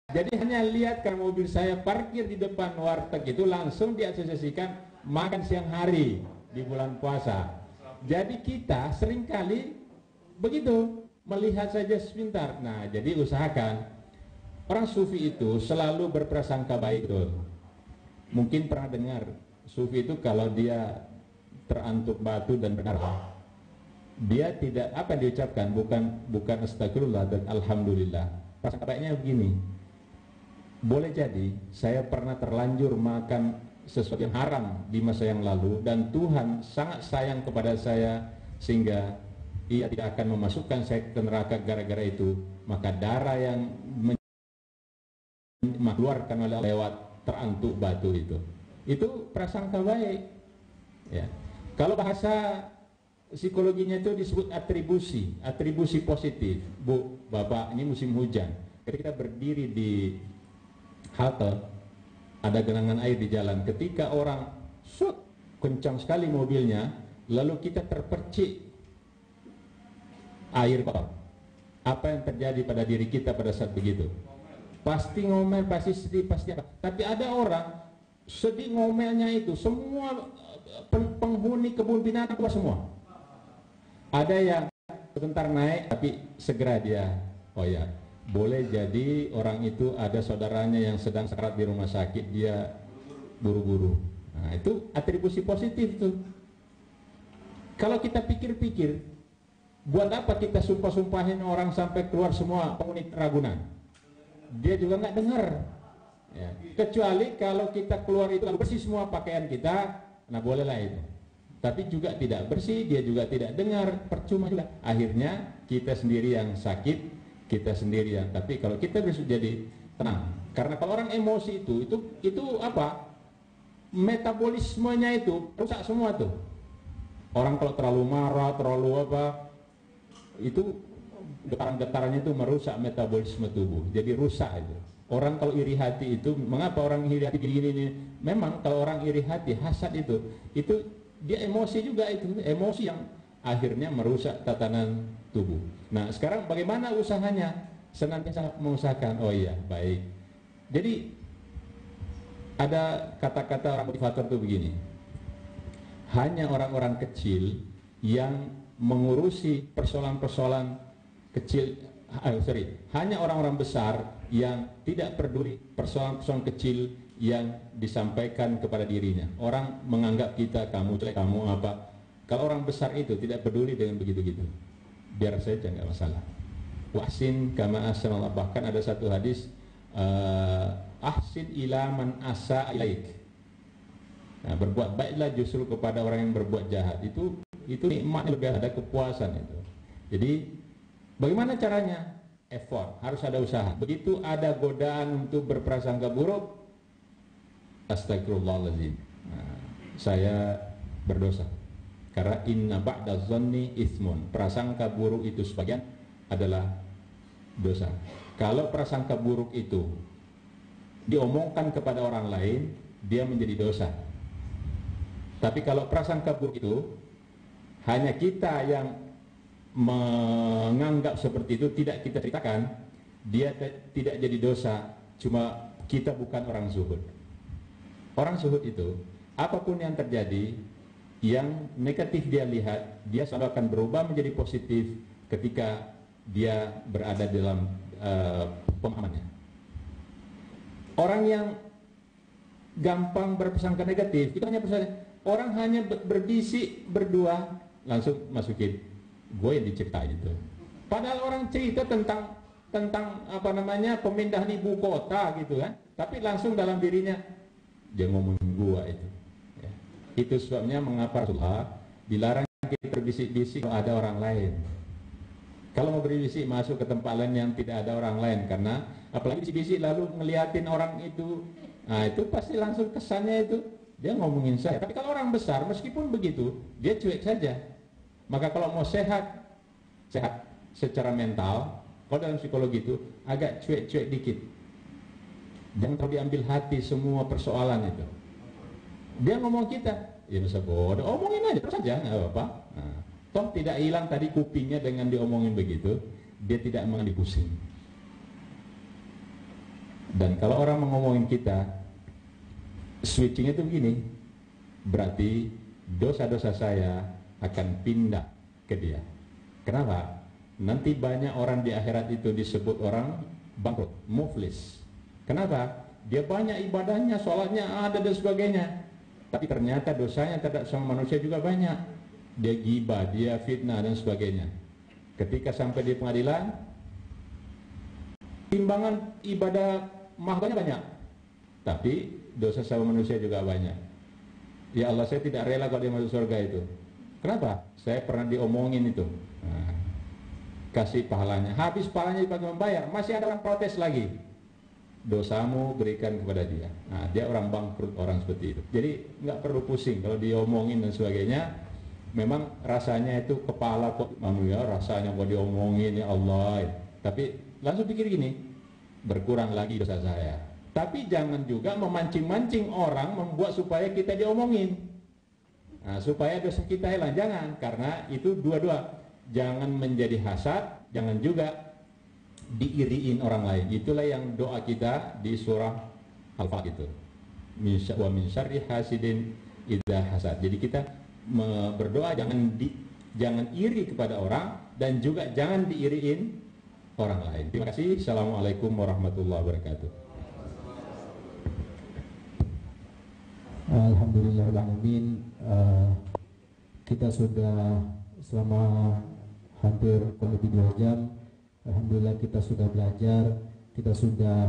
B: Jadi hanya lihat kan mobil saya parkir di depan warteg itu langsung diasosiasikan makan siang hari di bulan puasa. Jadi kita seringkali begitu, melihat saja sebentar. Nah, jadi usahakan orang sufi itu selalu berprasangka baik tuh. Mungkin pernah dengar sufi itu kalau dia terantuk batu dan benar, dia tidak apa yang diucapkan bukan astagfirullah dan alhamdulillah. Prasangka baiknya begini. Boleh jadi saya pernah terlanjur makan sesuatu yang haram di masa yang lalu dan Tuhan sangat sayang kepada saya sehingga Ia tidak akan memasukkan saya ke neraka gara-gara itu. Maka darah yang dikeluarkan oleh lewat terantuk batu itu prasangka baik. Ya. Kalau bahasa psikologinya itu disebut atribusi positif. Bu, Bapak, ini musim hujan. Ketika kita berdiri di halte, ada genangan air di jalan. Ketika orang kencang sekali mobilnya, lalu kita terpercik air kotor. Apa yang terjadi pada diri kita pada saat begitu? Pasti ngomel, pasti sedih, pasti apa. Tapi ada orang sedih ngomelnya itu semua penghuni kebun binatang semua. Ada yang sebentar naik tapi segera dia, oh ya, boleh jadi orang itu ada saudaranya yang sedang sekarat di rumah sakit, dia buru-buru. Nah, itu atribusi positif tuh. Kalau kita pikir-pikir, buat apa kita sumpah-sumpahin orang sampai keluar semua penghuni Ragunan? Dia juga nggak dengar. Ya. Kecuali kalau kita keluar itu bersih semua pakaian kita, nah bolehlah itu. Tapi juga tidak bersih, dia juga tidak dengar, percuma juga. Akhirnya kita sendiri yang sakit, kita sendirian. Tapi kalau kita bisa jadi tenang, karena kalau orang emosi itu apa, metabolismenya itu rusak semua tuh. Orang kalau terlalu marah, terlalu apa, itu getaran-getarannya itu merusak metabolisme tubuh, jadi rusak itu. Orang kalau iri hati itu, mengapa orang iri hati gini? Memang kalau orang iri hati, hasad itu dia emosi juga, itu emosi yang akhirnya merusak tatanan tubuh. Nah, sekarang bagaimana usahanya? Senantiasa mengusahakan, oh iya, baik. Jadi ada kata-kata orang motivator itu begini. Hanya orang-orang kecil yang mengurusi persoalan-persoalan kecil, hanya orang-orang besar yang tidak peduli persoalan-persoalan kecil yang disampaikan kepada dirinya. Orang menganggap kita, kamu jelek, kamu apa. Kalau orang besar itu tidak peduli dengan begitu-gitu, biar saja, nggak masalah. Wahsin kama ahsanallah. Bahkan ada satu hadis, ahsin ila man asa ilaik. Nah, berbuat baiklah justru kepada orang yang berbuat jahat. Itu nikmat, lebih ada kepuasan itu. Jadi bagaimana caranya? Effort, harus ada usaha. Begitu ada godaan untuk berprasangka buruk, astagfirullahaladzim, nah, saya berdosa. Karena inna ba'da zanni ismun, prasangka buruk itu sebagian adalah dosa. Kalau prasangka buruk itu diomongkan kepada orang lain, dia menjadi dosa. Tapi kalau prasangka buruk itu hanya kita yang menganggap seperti itu, tidak kita ceritakan, dia tidak jadi dosa. Cuma kita bukan orang zuhud. Orang zuhud itu apapun yang terjadi, yang negatif dia lihat, dia selalu akan berubah menjadi positif ketika dia berada dalam pemahamannya. Orang yang gampang berprasangka negatif itu hanya orang hanya berbisik berdua langsung masukin gue yang diceritain itu. Padahal orang cerita tentang tentang apa namanya pemindahan ibu kota gitu kan, tapi langsung dalam dirinya dia ngomongin gua itu. Ya. Itu sebabnya mengapa Rasulullah dilarang kita berbisik-bisik kalau ada orang lain. Kalau mau berbisik masuk ke tempat lain yang tidak ada orang lain, karena apalagi bisik-bisik lalu ngeliatin orang itu, nah itu pasti langsung kesannya itu dia ngomongin saya. Tapi kalau orang besar meskipun begitu dia cuek saja. Maka kalau mau sehat secara mental, kalau dalam psikologi itu agak cuek-cuek dikit. Jangan terlalu diambil hati semua persoalan itu. Dia ngomong kita, ya masa bodoh, omongin aja terus saja, nggak apa-apa. Nah, toh tidak hilang tadi kupingnya dengan diomongin begitu, dia tidak mengambil pusing. Dan kalau orang ngomongin kita, switchingnya itu begini, berarti dosa-dosa saya akan pindah ke dia. Kenapa? Nanti banyak orang di akhirat itu disebut orang bangkrut, muflis. Kenapa? Dia banyak ibadahnya, sholatnya ada dan sebagainya, tapi ternyata dosanya terhadap sama manusia juga banyak. Dia ghibah, dia fitnah dan sebagainya. Ketika sampai di pengadilan, timbangan ibadah mahkamahnya banyak, tapi dosa sama manusia juga banyak. Ya Allah, saya tidak rela kalau dia masuk surga itu. Kenapa? Saya pernah diomongin itu. Nah, kasih pahalanya, habis pahalanya dipakai membayar, masih ada orang protes lagi. Dosamu berikan kepada dia. Nah, dia orang bangkrut, orang seperti itu. Jadi nggak perlu pusing kalau diomongin dan sebagainya. Memang rasanya itu kepala kok manusia, rasanya kok diomongin ya Allah. Tapi langsung pikir gini, berkurang lagi dosa saya. Tapi jangan juga memancing-mancing orang membuat supaya kita diomongin. Nah, supaya dosa kita hilang, jangan, karena itu dua-dua. Jangan menjadi hasad, jangan juga diiriin orang lain. Itulah yang doa kita di surah Al-Falaq itu. Wa min syarri hasidin idza hasad. Jadi kita berdoa jangan iri kepada orang dan juga jangan diiriin orang lain. Terima kasih. Assalamualaikum warahmatullahi wabarakatuh.
D: Alhamdulillahirrahmanirrahim. Kita sudah selama hampir kurang lebih 2 jam. Alhamdulillah kita sudah belajar, kita sudah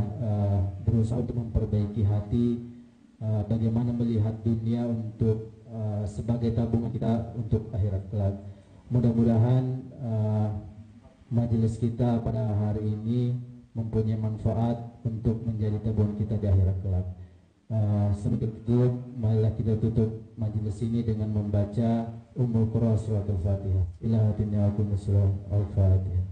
D: berusaha untuk memperbaiki hati, bagaimana melihat dunia untuk sebagai tabungan kita untuk akhirat kelak. Mudah-mudahan majelis kita pada hari ini mempunyai manfaat untuk menjadi tabungan kita di akhirat kelak. Sebelum itu, marilah kita tutup majelis ini dengan membaca Ummul Qura surat Al-Fatihah. Ila hatinya aku surah Al-Fatihah.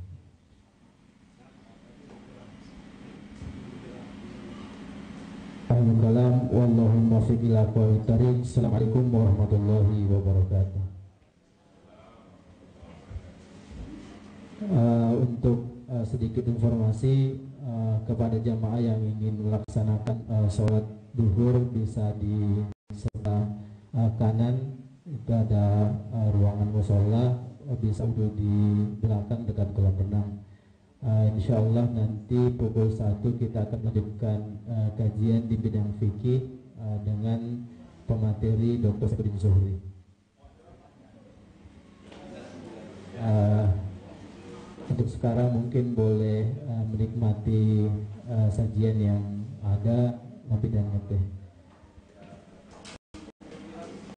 D: Alhamdulillah, wallahumma fiq ila aqwamit thariq. Assalamualaikum warahmatullahi wabarakatuh. Untuk sedikit informasi kepada jamaah yang ingin melaksanakan sholat duhur, bisa di sebelah kanan itu ada ruangan musholla, bisa duduk di belakang dekat kolam renang. Insyaallah nanti pukul 1 kita akan melanjutkan kajian di bidang fikih dengan pemateri Dr. Saifudin Zuhri. Untuk sekarang mungkin boleh menikmati sajian yang ada, ngopi dan ngeteh.